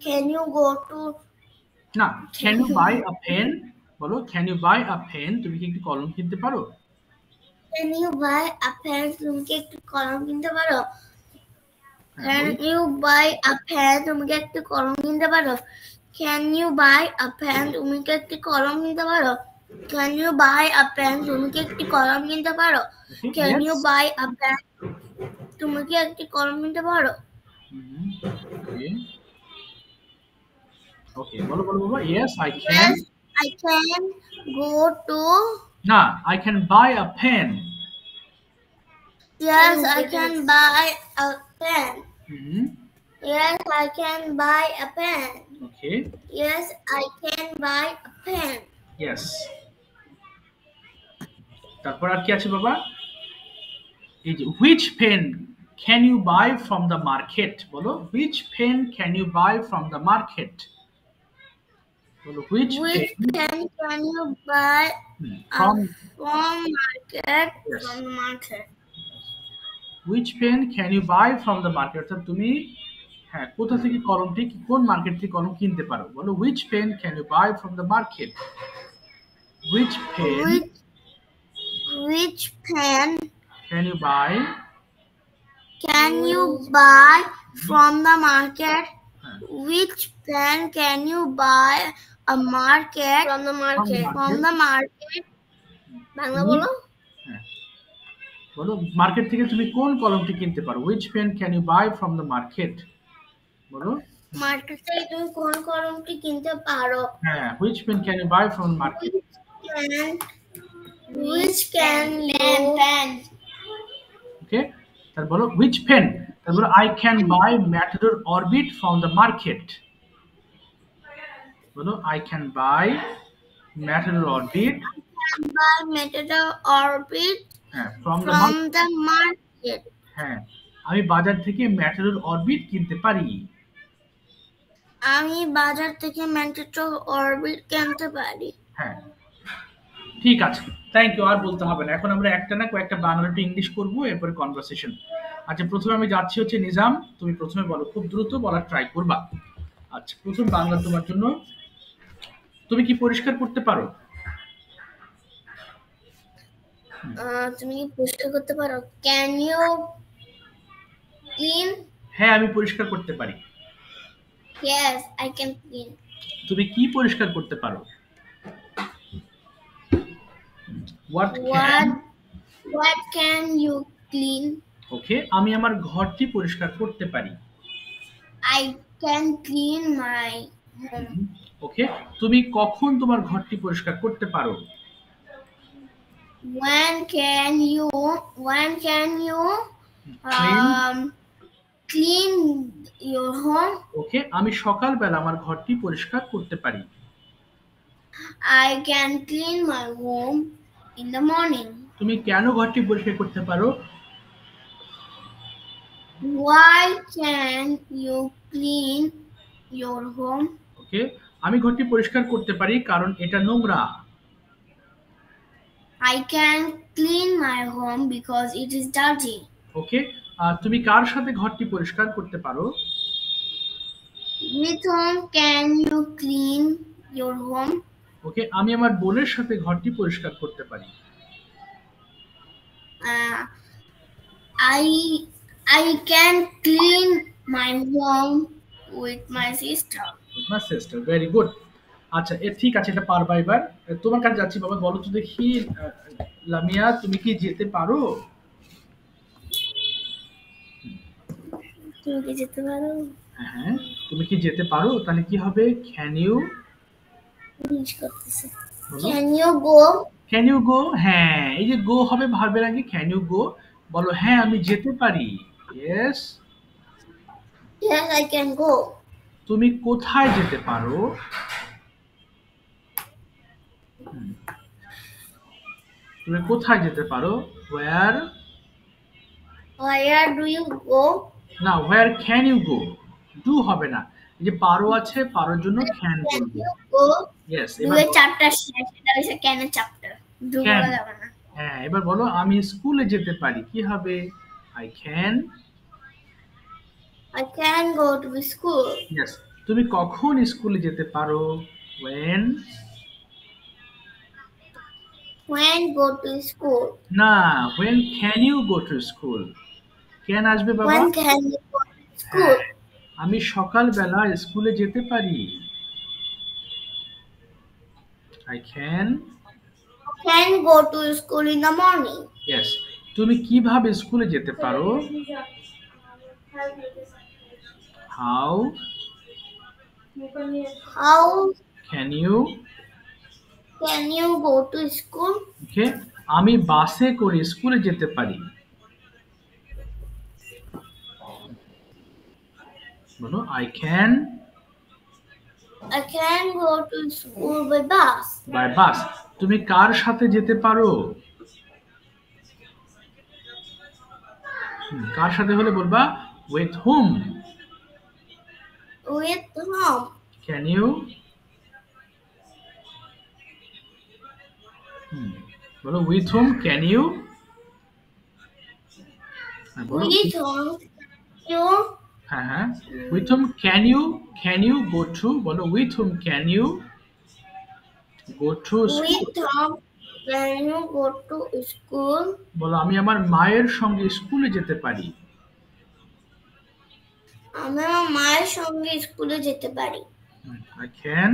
Can you go to, না, can you buy a pen? বলো, can you buy a pen, তুমি কি একটি কলম কিনতে পারো? Can you buy a pen, তুমি কি একটি কলম কিনতে পারো? Can you buy a pen, তুমি কি একটি কলম কিনতে পারো? Can you buy a pen, তুমি কি একটি কলম কিনতে পারো? Can you buy a pen? তুমি কি একটি কলম কিনতে পারো? Okay, Can yes. you buy a pen? তুমি কি একটি কলম কিনতে পারো? Okay. Okay, বলো বলো বাবা। Yes, I can. Yes, I can go to. না, I can buy a pen. Yes, I can buy a pen. Mhm. Yes, I can buy a pen. Okay. Yes, I can buy a pen. Yes. তারপর আর কি আছে বাবা? এই যে which pen can you buy from the market? বলো which pen can you buy from the market? বলো which Which pen pen can you buy from market? Yes. From the market. which pen can you buy from the market? অর্থাৎ তুমি হ্যাঁ কোথা থেকে কলমটি কোন মার্কেট থেকে কলম কিনতে পারো? বলো which pen can you buy from the market? Which pen Which pen can you buy? can you buy from the market? হ্যাঁ, Which pen can you buy a market? From the market. From the market. Bangla তুমি- বলো। হ্যাঁ, বলো মার্কেট থেকে তুমি কোন কলমটি কিনতে পারো? which pen can you buy from the market? বলো মার্কেট থেকে তুমি কোন কলমটি কিনতে পারো? হ্যাঁ which pen can you buy from the market? Which can pen? Okay, তারপর বলো which pen? তারপর I can buy Matador Orbit from the market. বলো I can buy Matador Orbit Buy Matador Orbit হ্যাঁ from the from market. the market. হ্যাঁ আমি বাজার থেকে Matador Orbit কিনতে পারি। আমি বাজার থেকে Matador Orbit কিনতে পারি। হ্যাঁ ঠিক আছে, থ্যাংক ইউ। আর বলতে হবে না, এখন আমরা একটা না কয়েকটা বাংলা টু ইংলিশ করবো, এরপরে কনভারসেশন। আচ্ছা প্রথমে আমি যাচ্ছি হচ্ছে নিজাম, তুমি প্রথমে বলো, খুব দ্রুত বলার ট্রাই করবা। আচ্ছা প্রথম বাংলা তোমার জন্য, তুমি কি পরিষ্কার করতে পারো? তুমি কি পরিষ্কার করতে পারো? Can you clean? হ্যাঁ আমি পরিষ্কার করতে পারি। Yes, I can clean. তুমি কি পরিষ্কার করতে পারো? What can? What can you clean? ওকে, আমি আমার ঘরটি পরিষ্কার করতে পারি। I can clean my home. ওকে, তুমি কখন তোমার ঘরটি পরিষ্কার করতে পারো? When can you clean your home? ওকে, আমি সকালবেলা আমার ঘরটি পরিষ্কার করতে পারি। I can clean my home in the morning. তুমি কেন ঘরটি পরিষ্কার করতে পারো? Why can you clean your home? ওকে, আমি ঘরটি পরিষ্কার করতে পারি কারণ এটা নোংরা। I can clean my home because it is dirty. ওকে, তুমি কার সাথে ঘরটি পরিষ্কার করতে পারো? With whom can you clean your home? ওকে, আমি আমার বোনের সাথে ঘরটি পরিষ্কার করতে পারি। I can clean my home with my sister. With my sister, very good. আচ্ছা ঠিক আছে, এটা পারবা। এবার তোমার কাছে যাচ্ছি বাবা, বলো তো দেখি লামিয়া তুমি কি যেতে পারো? তুমি কি যেতে পারো? হ্যাঁ তুমি কি যেতে পারো, তাহলে কি হবে? Can you? Can you go? Can you go? হ্যাঁ এই যে গো হবে ভার্বের আগে, ক্যান ইউ গো? বলো হ্যাঁ আমি যেতে পারি। Yes. Yes, I can go. তুমি কোথায় যেতে পারো? তুমি কোথায় যেতে পারো? where? Where do you go? না, where can you go? Do হবে না, এই যে পারো আছে, পারোর জন্য ক্যান Can বলবো। you go? ইয়েস। Do এবার a chapter শেষ, এটা হচ্ছে can এর চ্যাপ্টার। Do Can. বলা যাবে না। হ্যাঁ এবার বলো আমি স্কুলে যেতে পারি, কি হবে? I can. I can go to school. Yes. তুমি কখন স্কুলে যেতে পারো? when? When go to school? না, when can you go to school? Can আসবে বাবা। When can you go to school? আমি সকালবেলা স্কুলে যেতে পারি। I can can go to school in the morning. Yes, তুমি কিভাবে স্কুলে যেতে পারো? How How can you? can you go to school? Okay, আমি বাসে করে স্কুলে যেতে পারি। বলো I can I can go to school by bus. By bus. তুমি কার সাথে যেতে পারো? কার সাথে হলে বলবা with whom. With whom? Can you? বলো উইথ হুম ক্যান ইউ? বলো With whom you হ্যাঁ হ্যাঁ, with whom can you go two? বলো with whom can you go to? with whom can you go to school? বলো আমি আমার মায়ের সঙ্গে স্কুলে যেতে পারি। আমি আমার মায়ের সঙ্গে স্কুলে যেতে পারি। I can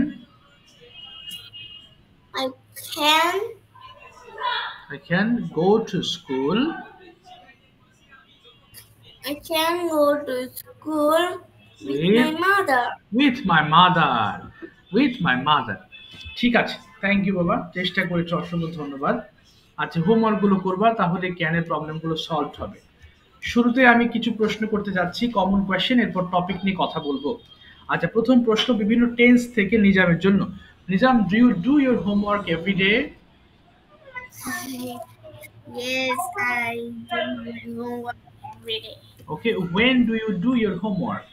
I can go to school I can go to school with my with mother. with my mother। ঠিক আছে, থ্যাংক ইউ বাবা, চেষ্টা করেছো, অসংখ্য ধন্যবাদ। আচ্ছা, হোমওয়ার্ক গুলো করবা, তাহলে ক্যানের প্রবলেম গুলো সলভ হবে। শুরুতে আমি কিছু প্রশ্ন করতে যাচ্ছি, কমন কোয়েশ্চেন, এরপর টপিক নিয়ে কথা বলবো। আচ্ছা, প্রথম প্রশ্ন বিভিন্ন টেন্স থেকে নিজামের জন্য। Nizam, do you do your homework every day? Yes, I do my homework every day. Okay, when do you do your homework?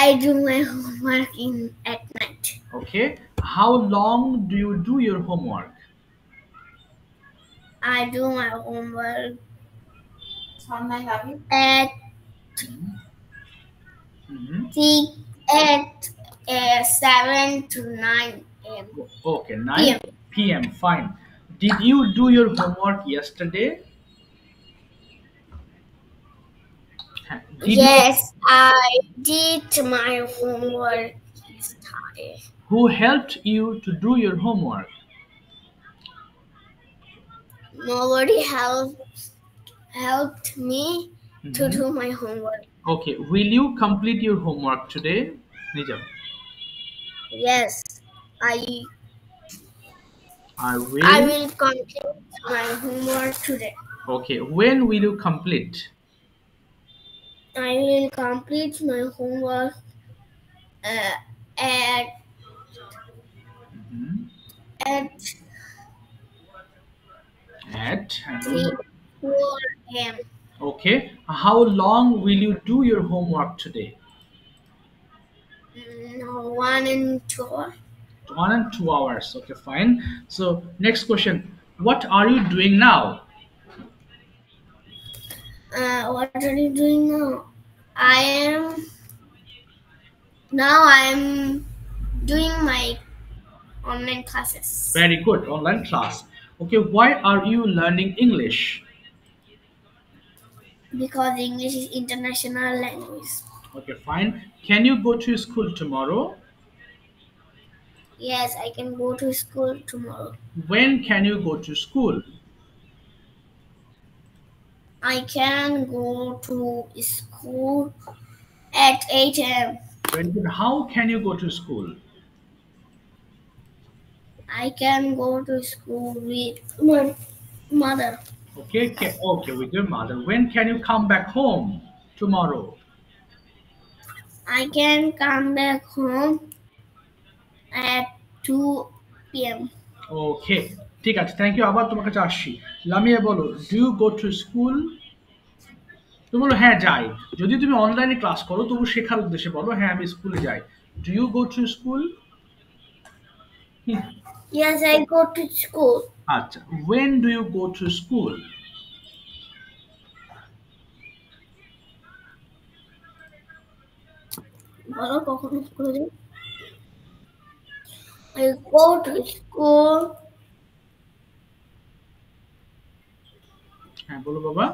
I do my homework at night. Okay, how long do you do your homework? I do my homework at six, at 7 to 9 a.m. Okay, 9 p.m. Fine. Did you do your homework yesterday? Yes, I did my homework yesterday. Who helped you to do your homework? Nobody helped me to do my homework. Okay, will you complete your homework today? Nijam. Yes, I will complete my homework today. Okay, when will you complete? I will complete my homework at 4 a.m. Okay, how long will you do your homework today? 1 and 2 hours. 1 and 2 hours. Okay, fine. So next question, what are you doing now? What are you doing now? I am doing my online classes. Very good, online class. Okay, why are you learning English? Because English is international language. Okay, fine. Can you go to school tomorrow? Yes, I can go to school tomorrow. When can you go to school? I can go to school at 8 a.m. Very good. How can you go to school? I can go to school with my mother. Okay, with your mother. When can you come back home tomorrow? I can come back home at 2 p.m. Okay, ঠিক আছে, থ্যাংক ইউ। আবার তোমার কাছে আসছি। লামিয়া বলো, do you go to school? তুমি বলো হ্যাঁ যাই। যদি তুমি অনলাইনে ক্লাস করো তবু শেখার উদ্দেশ্যে বলো হ্যাঁ আমি স্কুলে যাই। Do you go to school? Yes, I go to school. আচ্ছা, when do you go to school? বলো কখন স্কুলে যাই? I go to school. হ্যাঁ বলো বাবা,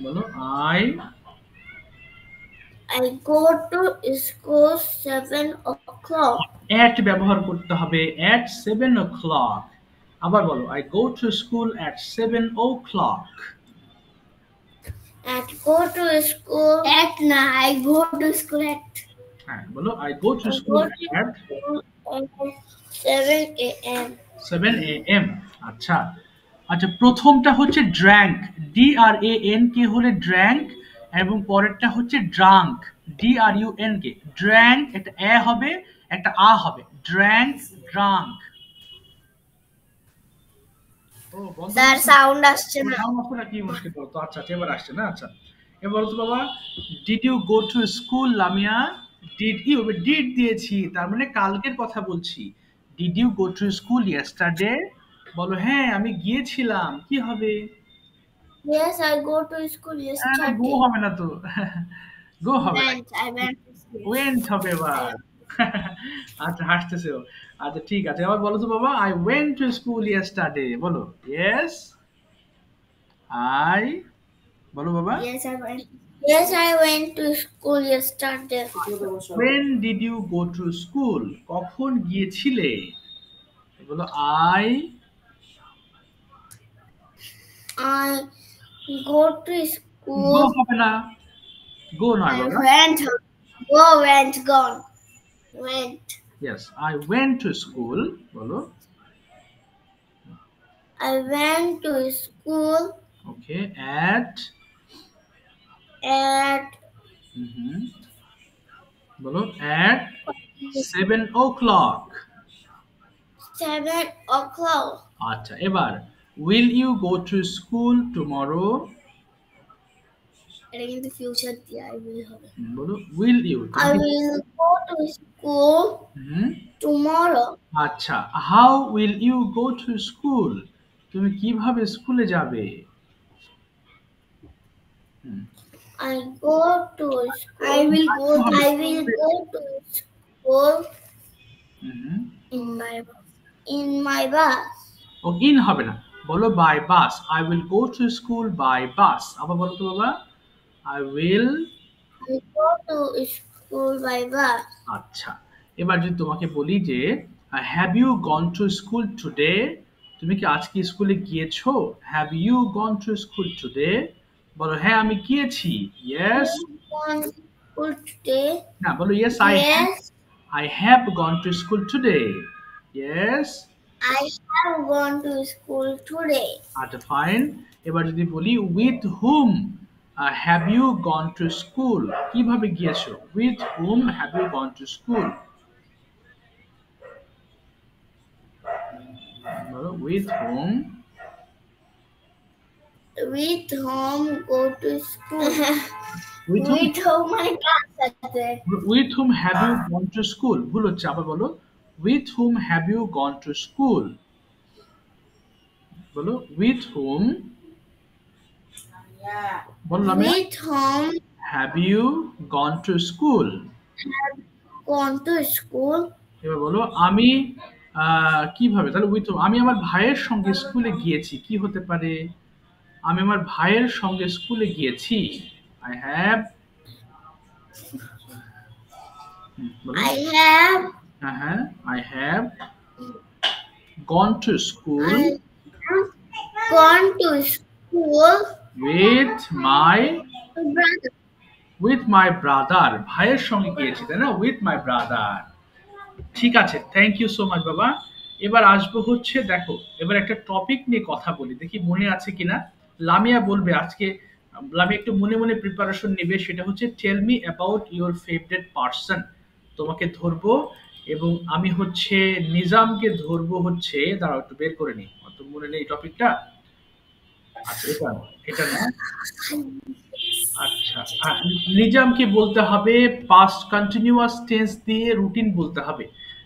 বলো I go to school 7 o'clock. at ব্যবহার করতে হবে at 7 o'clock। আবার বলো I go to school at 7 o'clock। At go to school at na I go to school at হ্যাঁ বলো I go to I school go to at school at 7 a.m. 7 a.m. আচ্ছা আচ্ছা প্রথমটা হচ্ছে drank DRANK হলে drank এবং পরেরটা হচ্ছে drunk DRUNK drank একটা এ হবে একটা আ হবে drank drunk ও বন্ধ স্যার সাউন্ড আসছে না নাম আসলে কি মুশকিল বলো তো আচ্ছা আচ্ছা এবার আসছে না আচ্ছা এবার তো বাবা did you go to school Lamia did you did দিয়েছি তার মানে কালকের কথা বলছি did you go to school yesterday বলো হ্যাঁ আমি গিয়েছিলাম কি হবে Yes, I go to school go yesterday. হবে না তো গো হবে না I went to school. Went হবে এবার আচ্ছা হাসতেছে ও আচ্ছা ঠিক আছে আবার বলো তো বাবা I went to school yesterday বলো ইয়েস আই বলো বাবা Yes, I went. Yes, I went to school yesterday. when did you go to school কখন গিয়েছিলে বলো I I go to go school. হবে না গো নয় I বাবা went. Go went gone. Went. yes I went to school বলো I went to school okay at at বলো at 7 o'clock 7 o'clock. আচ্ছা এবার will you go to school tomorrow এটা কিন্তু ফিউচার দিয়ে I will হবে বলো will you I will go to school tomorrow. আচ্ছা how will you go to school তুমি কিভাবে স্কুলে যাবে I go to school. I will go to school in my bus. ও ইন হবে না বলো by bus I will go to school by bus আবার বলো তো বাবা I will I go to school by bus. আচ্ছা এবার যদি তোমাকে বলি যে have you gone to school today তুমি কি আজকে স্কুলে গিয়েছো have you gone to school today বলো হ্যাঁ আমি গিয়েছি yes Gone to school today. না বলো yes Yes, I have gone to school today yes I have gone to school today. আচ্ছা ফাইন এবার যদি বলি with whom have you gone to school কিভাবে গিয়েছো with whom have you gone to school বলো with whom With whom go to school? with whom With whom my class আছে with whom have you gone to school ভুল হচ্ছে আবার বলো with whom have you gone to school বলো with whom বলো Lamia With whom have you gone to school gone to school? এবার বলো আমি কিভাবে তাহলে উইথ আমি আমার ভাইয়ের সঙ্গে স্কুলে গিয়েছি কি হতে পারে আমি আমার ভাইয়ের সঙ্গে স্কুলে গিয়েছি আই হ্যাভ I have হ্যাঁ I have gone to school gone to school with my brother. Brother ভাইয়ের সঙ্গে গিয়েছি তাই না উইথ মাই ব্রাদার ঠিক আছে থ্যাংক ইউ সো মাচ বাবা এবার আসবো হচ্ছে দেখো এবার একটা টপিক নিয়ে কথা বলি দেখি মনে আছে কিনা লামিয়া বলবে আজকে লামিয়া একটু মনে মনে প্রিপারেশন নেবে সেটা হচ্ছে tell me about your favourite person তোমাকে ধরবো এবং আমি হচ্ছে নিজামকে ধরবো হচ্ছে দাঁড়াও একটু বের করে নিই অত মনে নেই টপিকটা আচ্ছা এটা না আচ্ছা নিজামকে বলতে হবে পাস্ট কন্টিনিউয়াস টেন্স দিয়ে রুটিন বলতে হবে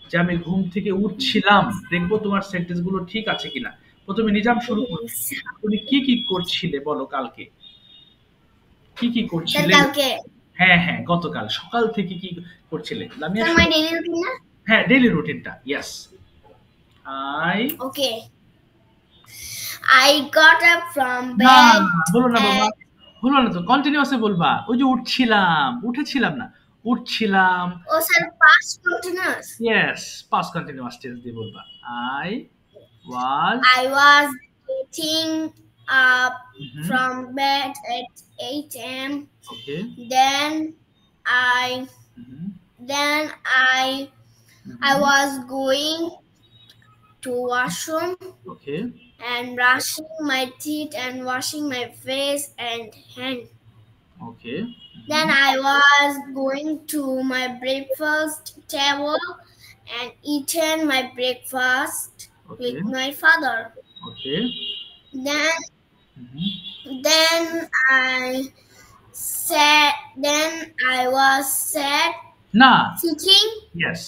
যে আমি ঘুম থেকে উঠছিলাম দেখবো তোমার সেন্টেন্স গুলো ঠিক আছে কিনা প্রথমে নিজাম শুরু করো তুমি কি করছিলে বলো কালকে কি করছিলে কালকে হ্যাঁ হ্যাঁ গতকাল সকাল থেকে কি করছিলে লামিয়া আমার ডেইলি রুটিন না হ্যাঁ ডেইলি রুটিনটা yes I Okay. I got up from না bed বলো না বাবা হলো না তো, কন্টিনিউয়াসে বলবা। ওই যে উঠছিলাম, উঠেছিলাম না, উঠছিলাম। ও sir past continuous. Yes, past continuous tense দিয়ে বলবা। I was. I was getting up hmm, from bed at 8 a.m. Okay. Then I hmm, then I was going to washroom okay, and brushing my teeth and washing my face and hand. Okay, Then I was going to my breakfast table and eaten my breakfast Okay. with my father. Okay, Then hmm, then I was না, sitting yes,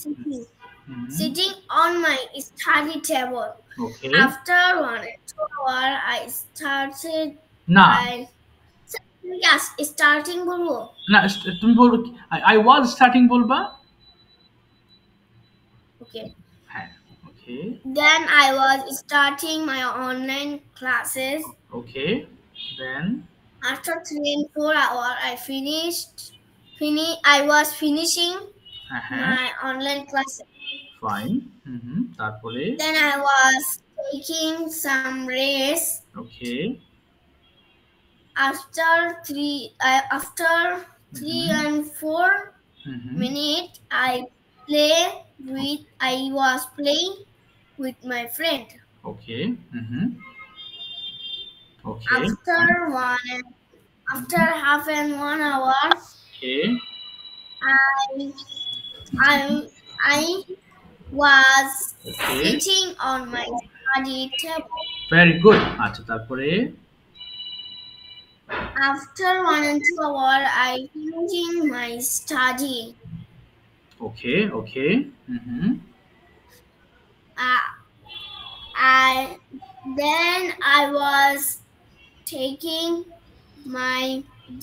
sitting hmm, sitting on my study table. Okay, After 1 hour I started না, Yes, starting বলবো। না, তুমি বলবো আই ওয়াজ স্টার্টিং বলবা। Okay. হ্যাঁ, ওকে, Then I was starting my online classes. Okay, then, After 3 and 4 hours, I was finishing হ্যাঁ, হ্যাঁ, my online classes. ফাইন, হুম, তারপরে, Then I was taking some rest. Okay, After three and 4 hmm, minutes, I was playing with my friend. Okay, hmm, okay, After half and 1 hour, okay, I was okay, sitting on my study table. Very good. আচ্ছা, তারপরে, After 1 and 2 hours, I finishing my study. Okay, okay, hmm, Then I was taking my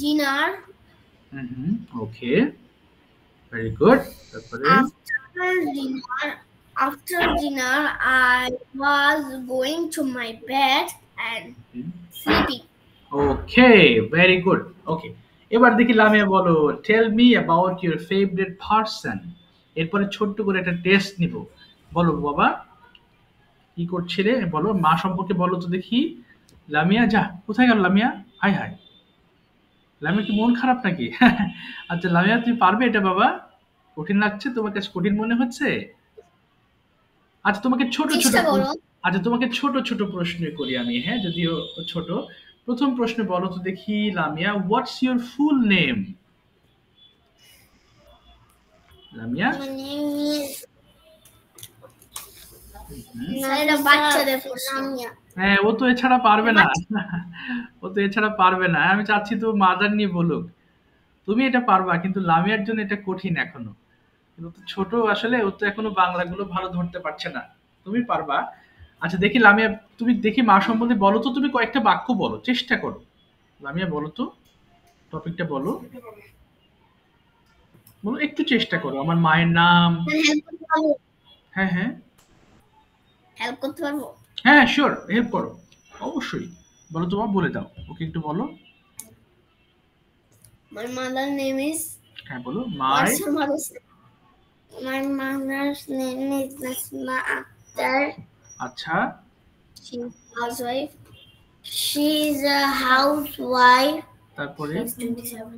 dinner. Hmm, okay, very good. তারপরে, After dinner, I was going to my bed and sleeping. Okay, very good. Okay, এবার দেখি লামিয়া বলো, tell me about your favourite person. এরপরে ছোট্ট করে একটা টেস্ট নিব। বলো বাবা, কি করছিলে বলো, মা সম্পর্কে বলো তো দেখি। লামিয়া, যা, কোথায় গেল লামিয়া? হাই হাই, লামিয়া কি মন খারাপ নাকি? আচ্ছা লামিয়া, তুমি পারবে এটা বাবা? কঠিন লাগছে তোমার কাছে? কঠিন মনে হচ্ছে? আচ্ছা তোমাকে ছোট ছোট চেষ্টা করো। আচ্ছা তোমাকে ছোট ছোট প্রশ্ন করি আমি, হ্যাঁ, যদিও ছোট। প্রথম প্রশ্ন বলো তো দেখি Lamia, what's your full name? Lamia, My name is এটা বাচ্চাদের প্রশ্ন। হ্যাঁ, ও তো এছাড়া পারবে না। ও তো এছাড়া পারবে না। আমি চাচ্ছি তো মাদার নিয়ে বলুক। তুমি এটা পারবা, কিন্তু লামিয়ার জন্য এটা কঠিন এখনো। কিন্তু ও তো ছোট, আসলে ও তো এখনো বাংলাগুলো ভালো ধরতে পারছে না। তুমি পারবা। আচ্ছা দেখি লামিয়া, তুমি দেখি মা সম্বন্ধে বলো তো, তুমি কয়েকটা বাক্য বলো, চেষ্টা করো। লামিয়া বলো তো, টপিকটা বলো। বলো, একটু চেষ্টা করো। আমার মায়ের নাম। হেল্প করতে পারবো? হ্যাঁ, হ্যাঁ। হেল্প করতে পারবো? হ্যাঁ, শিওর, হেল্প করো। অবশ্যই। বলো তোমার, বলে দাও। ওকে একটু বলো। My mother name is হ্যাঁ, বলো। মাই। What's your mother's name? My mother's name is Nasma Akhtar. আচ্ছা, She's a housewife. She's a housewife. তারপরে She's 27.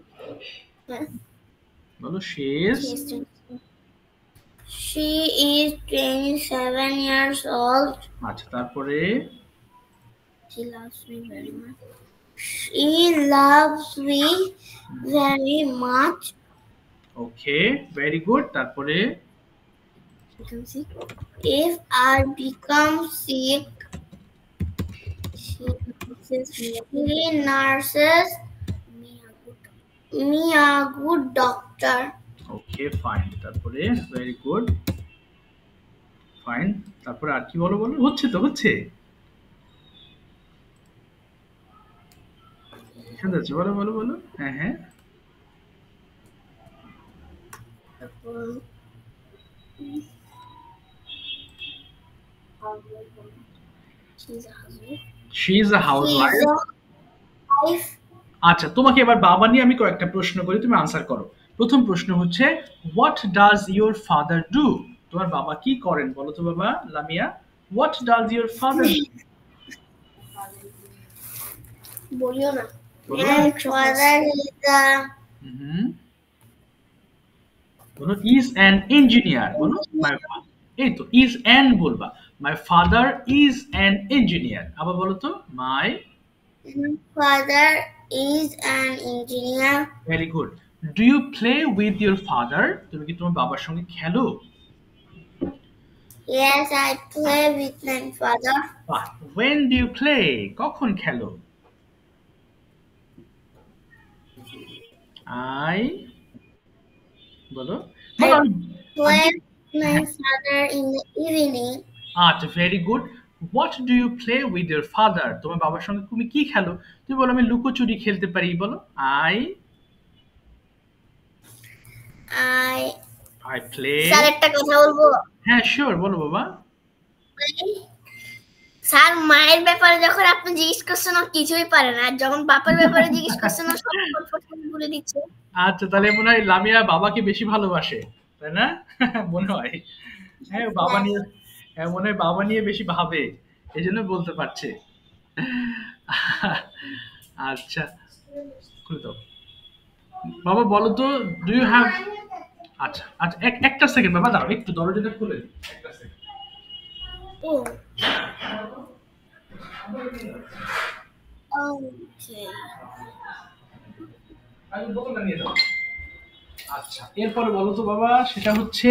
Huh? বলো শেষ। She's 27. She is 27 years old. আচ্ছা, তারপরে She loves me very much. She loves me very much. Okay, very good. তারপরে If I become sick, she nurses me a good doctor. Okay, fine. তারপরে ভেরি গুড, ফাইন। তারপরে আর কি বলো, বলো। হচ্ছে তো, হচ্ছে। শুনতে পাচ্ছি, বলো, বলো, বলো। হ্যাঁ, হ্যাঁ। She's a housewife. She is a housewife. 5. আচ্ছা, তোমাকে এবার বাবা নিয়ে আমি কয়েকটা প্রশ্ন করি, তুমি আনসার করো। প্রথম প্রশ্ন হচ্ছে, what does your father do? তোমার বাবা কি করেন বলো তো বাবা, Lamia. What does your father do? বলিও না। বলো। My father is a হুম, বলো ইজ অ্যান ইঞ্জিনিয়ার, বলো মাই, এই তো ইজ অ্যান বলবা। My father is an engineer. আবার বলো তো, my. my father is an engineer. Very good. Do you play with your father? তুমি কি তোমার বাবার সঙ্গে খেলো? Yes, I play with my father. বাহ। When do you play? কখন খেলো? আই, বলো, বলো I আমি। play আমি- with my father in the evening. আচ্ছা, very good. What do you play with your father? তোমার বাবার সঙ্গে তুমি কি খেলো? তুমি বলো আমি লুকোচুরি খেলতে পারি, বলো I. I I play. Sir একটা কথা বলবো। হ্যাঁ শিওর, বলো বাবা। স্যার মায়ের ব্যাপারে যখন আপনি জিজ্ঞেস করছেন ও কিছুই পারে না, আর যখন বাপের ব্যাপারে জিজ্ঞেস করছেন ও সব ফটফট করে বলে দিচ্ছে। আচ্ছা, তাহলে মনে হয় লামিয়া বাবাকে বেশি ভালোবাসে, তাই না? মনে হয়। হ্যাঁ, বাবা নিয়ে, হ্যাঁ মনে হয় বাবা নিয়ে বেশি ভাবে, এই জন্য বলতে পারছে। আচ্ছা, খুলে দাও। বাবা বলো তো, ডু ইউ হ্যাভ, আচ্ছা আচ্ছা, একটা সেকেন্ড বাবা, দাঁড়াও একটু দরজাটা খুলে দিই, একটা সেকেন্ড। ও ওকে। আগে বোতলটা নিয়ে যাও। আচ্ছা, এরপরে বলো তো বাবা, সেটা হচ্ছে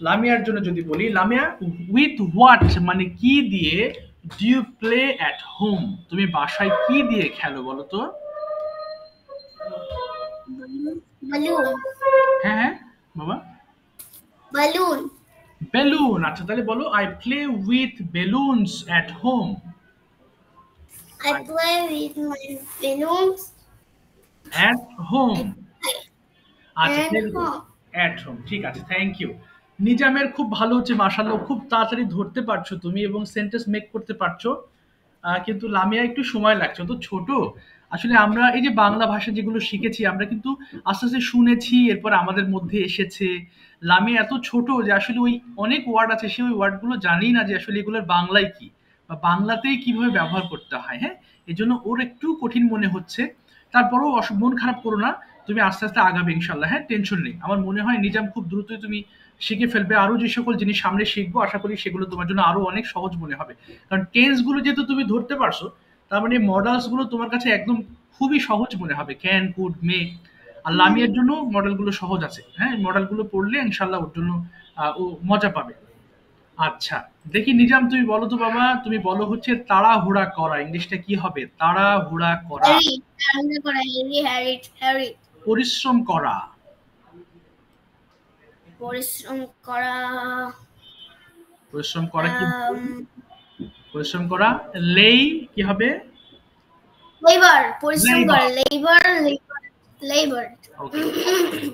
লামিয়ার জন্য যদি বলি, লামিয়া উইথ হোয়াট মানে কি দিয়ে do you play at home? তুমি বাসায় কি দিয়ে খেলো বলো তো? বালুন। হ্যাঁ হ্যাঁ বাবা। বালুন। বেলুন। আচ্ছা, তাহলে বলো I play with balloons at home. I play with my balloons at home. আচ্ছা, and very good. home. At home, ঠিক আছে, থ্যাংক ইউ। নিজামের খুব ভালো হচ্ছে মাশাআল্লাহ, খুব তাড়াতাড়ি ধরতে পারছো তুমি এবং সেন্টেন্স মেক করতে পারছো। কিন্তু লামিয়া একটু সময় লাগছে, ও তো ছোট। আসলে আমরা এই যে বাংলা ভাষা যেগুলো শিখেছি, আমরা কিন্তু আস্তে আস্তে শুনেছি, এরপর আমাদের মধ্যে এসেছে। লামিয়া এত ছোট যে আসলে ওই অনেক ওয়ার্ড আছে, সে ওই ওয়ার্ডগুলো জানেই না যে আসলে এগুলোর বাংলায় কি বা বাংলাতেই কিভাবে ব্যবহার করতে হয়। হ্যাঁ, এই জন্য ওর একটু কঠিন মনে হচ্ছে। তারপরেও মন খারাপ করো না, তুমি আস্তে আস্তে আগাবে ইনশাল্লাহ। হ্যাঁ, টেনশন নেই। আমার মনে হয় নিজাম খুব দ্রুতই তুমি শিখে ফেলবে। আরো যে সকল জিনিস সামনে শিখবো, আশা করি সেগুলো তোমার জন্য আরো অনেক সহজ মনে হবে। কারণ টেন্স গুলো যেহেতু তুমি ধরতে পারছো, তার মানে মডেলস গুলো তোমার কাছে একদম খুবই সহজ মনে হবে। ক্যান, কুড, মে। আর লামিয়ার জন্য মডেল গুলো সহজ আছে। হ্যাঁ, মডেল গুলো পড়লে ইনশাল্লাহ ওর জন্য ও মজা পাবে। আচ্ছা, দেখি নিজাম তুমি বলো তো বাবা, তুমি বলো হচ্ছে তাড়াহুড়া করা ইংলিশটা কি হবে? তাড়াহুড়া করা। Harry, তাড়াহুড়ো করা, Harry, Harry. পরিশ্রম করা। পরিশ্রম করা। পরিশ্রম করা কি? um, পরিশ্রম করা। লেই কি হবে? labor, পরিশ্রম লেবার। করা, labor, labor, labor. ওকে।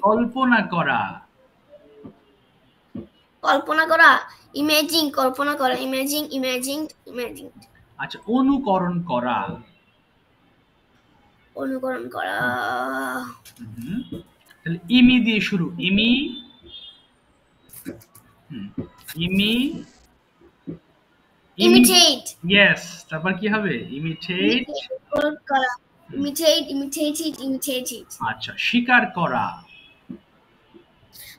কল্পনা করা। কল্পনা করা, imagine, কল্পনা করা, imagine, imagine, imagine. আচ্ছা, অনুকরণ করা। অনুকরণ করা, হুম, তাহলে ইমি দিয়ে শুরু। ইমি। হুম, ইমি। imitate, yes. তারপর কি হবে? ইমিটেট। imitate করা, imitate, imitate it, imitate it. আচ্ছা, শিকার করা।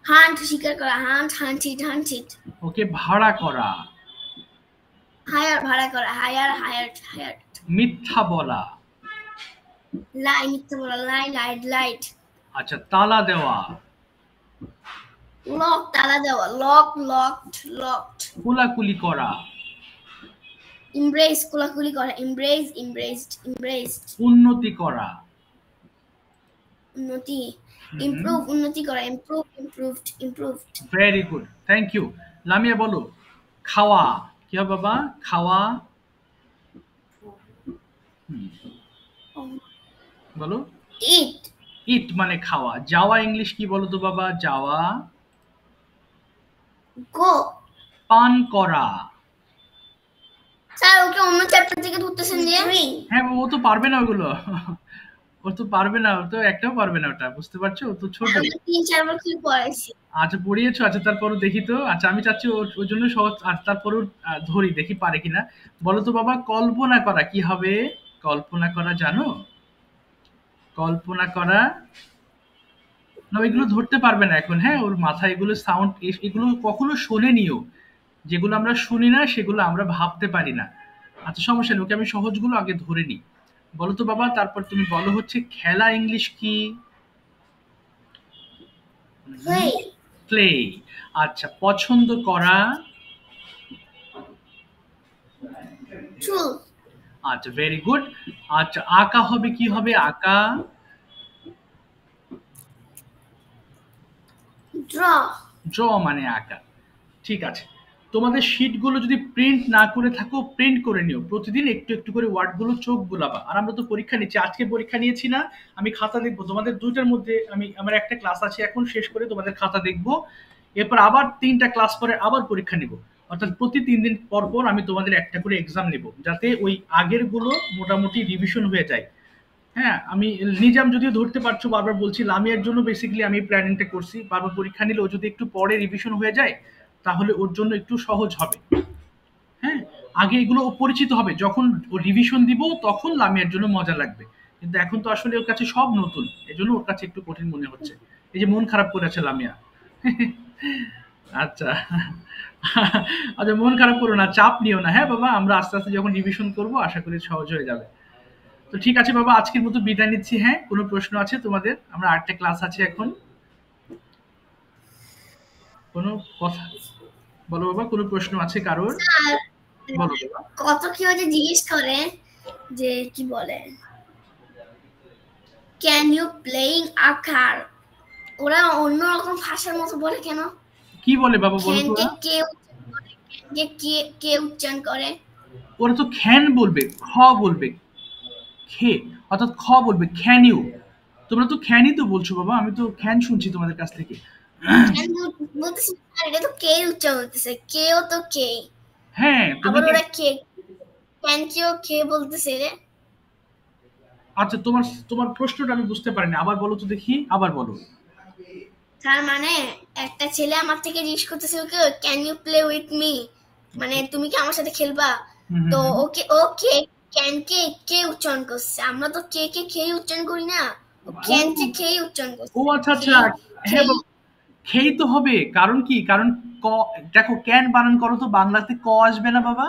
Hunt, শিকার করা, hunt, hunt it, hunt it. ওকে, ভাড়া করা। Hire, ভাড়া করা, hire, hired, hired. মিথ্যা বলা। Lie, মিথ্যা বলা, lie, lied, lied. আচ্ছা, তালা দেওয়া। Lock, তালা দেওয়া, lock, locked, locked. কুলাকুলি করা। Embrace, কোলাকুলি করা, embrace, embraced, embraced. উন্নতি করা। উন্নতি, improve, উন্নতি করা, improve, improved, improved. Very good, thank you. Lamia বলো খাওয়া কি হবে বাবা? খাওয়া। বলো। Eat, ইট মানে খাওয়া। যাওয়া ইংলিশ কি বলো তো বাবা? যাওয়া। go, পান করা। স্যার ওকে অন্য চ্যাপ্টার থেকে ধরতেছেন যে হ্যাঁ ও তো পারবে না ওগুলো। ও তো পারবে না, ও তো একটাও পারবে না ওটা, বুঝতে পারছো? ও তো ছোট। আমি 3-4 বার করে পড়াইছি। আচ্ছা পড়িয়েছো, আচ্ছা তারপরও দেখি তো, আচ্ছা আমি চাচ্ছি ওর জন্য সহজ, আর তারপরও ধরি দেখি পারে কিনা। বলো তো বাবা, কল্পনা করা কি হবে? কল্পনা করা জানো? কল্পনা করা, না এগুলো ধরতে পারবে না এখন, হ্যাঁ ওর মাথায় এগুলো সাউন্ড, এগুলো কখনো শোনেনিও। যেগুলো আমরা শুনি না সেগুলো আমরা ভাবতে পারি না। আচ্ছা সমস্যা নেই, ওকে আমি সহজগুলো আগে ধরে নিই। বলো তো বাবা, তারপর তুমি বলো হচ্ছে খেলা ইংলিশ কি? প্লে। প্লে। আচ্ছা পছন্দ করা? ট্রু। আচ্ছা ভেরি গুড। আচ্ছা আঁকা হবে কি হবে? আঁকা? ড্র। ড্র মানে আঁকা। ঠিক আছে। তোমাদের শিটগুলো যদি প্রিন্ট না করে থাকো, প্রিন্ট করে নিও। প্রতিদিন একটু একটু করে ওয়ার্ডগুলো চোখ বুলাবা। আর আমরা তো পরীক্ষা নিচ্ছি, আজকে পরীক্ষা নিয়েছি না, আমি খাতা দেখবো তোমাদের দুইটার মধ্যে। আমার একটা ক্লাস আছে এখন, শেষ করে তোমাদের খাতা দেখবো। এরপর আবার 3টা ক্লাস পরে আবার পরীক্ষা নিব। অর্থাৎ প্রতি 3 দিন পর পর আমি তোমাদের একটা করে এক্সাম নেব, যাতে ওই আগের গুলো মোটামুটি রিভিশন হয়ে যায়। হ্যাঁ, আমি নিজাম যদিও ধরতে পারছো, বারবার বলছি লামিয়ার জন্য বেসিক্যালি আমি প্ল্যানিংটা করছি। বারবার পরীক্ষা নিলে ও যদি একটু পরে রিভিশন হয়ে যায়, তাহলে ওর জন্য একটু সহজ হবে। হ্যাঁ, আগে এগুলো ও পরিচিত হবে, যখন ও রিভিশন দিব তখন লামিয়ার জন্য মজা লাগবে। কিন্তু এখন তো আসলে ওর কাছে সব নতুন, এজন্য ওর কাছে একটু কঠিন মনে হচ্ছে। এই যে মন খারাপ করে আছে লামিয়া। আচ্ছা। আচ্ছা মন খারাপ করো না, চাপ নিও না, হ্যাঁ বাবা, আমরা আস্তে আস্তে যখন রিভিশন করব আশা করি সহজ হয়ে যাবে। তো ঠিক আছে বাবা, আজকের মতো বিদায় নিচ্ছি। হ্যাঁ, কোনো প্রশ্ন আছে তোমাদের? আমরা 8টা ক্লাস আছে এখন। কোনো কথা বলো বাবা, কোনো প্রশ্ন আছে কারোর? স্যার বলো বাবা। কত কেউ যে জিজ্ঞেস করে যে কি বলে ক্যান ইউ প্লেইং আ কার, ওরা অন্যরকম ভাষার মতো বলে কেন? কি বলে বাবা বলো ক্যান তো কে ওরা? কে উচ্চারণ করে, ক্যান কে কে উচ্চারণ করে? ওরা তো খ্যান বলবে, খ বলবে, খে, অর্থাৎ খ বলবে খ্যান ইউ। তোমরা তো খ্যানই তো বলছো বাবা, আমি তো খ্যান শুনছি তোমাদের কাছ থেকে। ক্যান বলতেছে স্যার, এটা তো কে উচ্চারণ হতেছে, কেও তো কে, হ্যাঁ তুমি আবার কি, ওরা কে ক্যান কেও কে বলতেছে রে। আচ্ছা তোমার তোমার প্রশ্নটা আমি বুঝতে পারিনি, আবার বলো তো দেখি, আবার বলো। তার মানে একটা ছেলে আমার থেকে জিজ্ঞেস করতেছে okay can you play with me, মানে তুমি কি আমার সাথে খেলবা? হুম হুম তো হুম। ওকে ও কে ক্যান কে কে উচ্চারণ করছে, আমরা তো কে কে কে উচ্চারণ করি না, ও ও ক্যান কে কে উচ্চারণ ও করছে। আচ্ছা খে আচ্ছা। হ্যাঁ খেই। বাবা, খেই তো হবে, কারণ কি, কারণ ক, দেখো ক্যান বানান করো তো বাংলাতে ক আসবে না বাবা?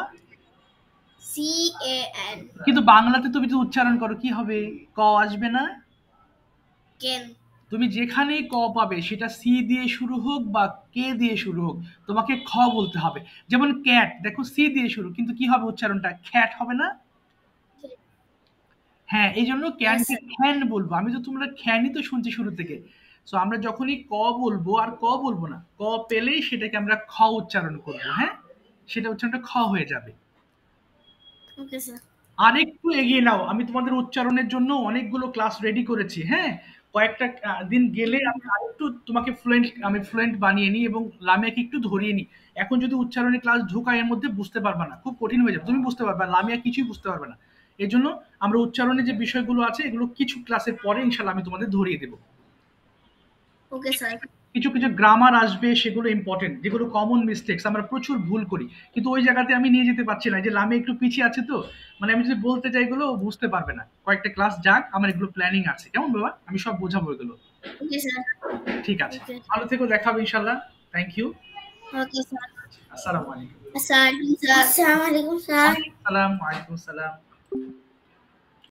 C A N. কিন্তু বাংলাতে তুমি যদি উচ্চারণ করো কি হবে? ক আসবে না? কেন? তুমি যেখানেই ক পাবে, সেটা সি দিয়ে শুরু হোক বা কে দিয়ে শুরু হোক, তোমাকে খ বলতে হবে। যেমন ক্যাট, দেখো সি দিয়ে শুরু, কিন্তু কি হবে উচ্চারণটা? খ্যাট হবে না? হ্যাঁ, এই জন্য Yes, ক্যানকে sir. খ্যান বলবো। আমি তো তোমরা খ্যানই তো শুনছি শুরু থেকে। সো আমরা যখনই ক বলবো, আর ক বলবো না, ক পেলেই সেটাকে আমরা খ উচ্চারণ করবো। হ্যাঁ, সেটা উচ্চারণটা খ হয়ে যাবে। Okay, sir. আরেকটু এগিয়ে নাও, আমি তোমাদের উচ্চারণের জন্য অনেকগুলো ক্লাস রেডি করেছি। হ্যাঁ, কয়েকটা দিন গেলে আমি আরেকটু তোমাকে ফ্লুয়েন্ট বানিয়ে নিই এবং লামিয়াকে একটু ধরিয়ে নিই। এখন যদি উচ্চারণের ক্লাস ঢোকায় এর মধ্যে বুঝতে পারবা না, খুব কঠিন হয়ে যাবে, তুমি বুঝতে পারবে না, লামিয়া কিছুই বুঝতে পারবে না। এই জন্য আমরা উচ্চারণের যে বিষয়গুলো আছে এগুলো কিছু ক্লাসের পরে ইনশাল্লাহ আমি তোমাদের ধরিয়ে দেবো। Okay, sir. কিছু কিছু গ্রামার আসবে, সেগুলো ইম্পর্টেন্ট, যেগুলো কমন মিস্টেক্স, আমরা প্রচুর ভুল করি, কিন্তু ওই জায়গাতে আমি নিয়ে যেতে পারছি না, যে লামে একটু পিছিয়ে আছে তো, মানে আমি যদি বলতে চাই এগুলো ও বুঝতে পারবে না। কয়েকটা ক্লাস যাক, আমার এগুলো প্ল্যানিং আছে, কেমন বাবা, আমি সব বোঝাবো এগুলো। Okay, sir. ঠিক আছে, Okay. ভালো থেকো, দেখা হবে ইনশাল্লাহ। Thank you. Okay, sir. আসসালামু আলাইকুম। Assalamualaikum, sir. Assalamualaikum, sir. ওয়ালাইকুম সালাম, ওয়ালাইকুম সালাম।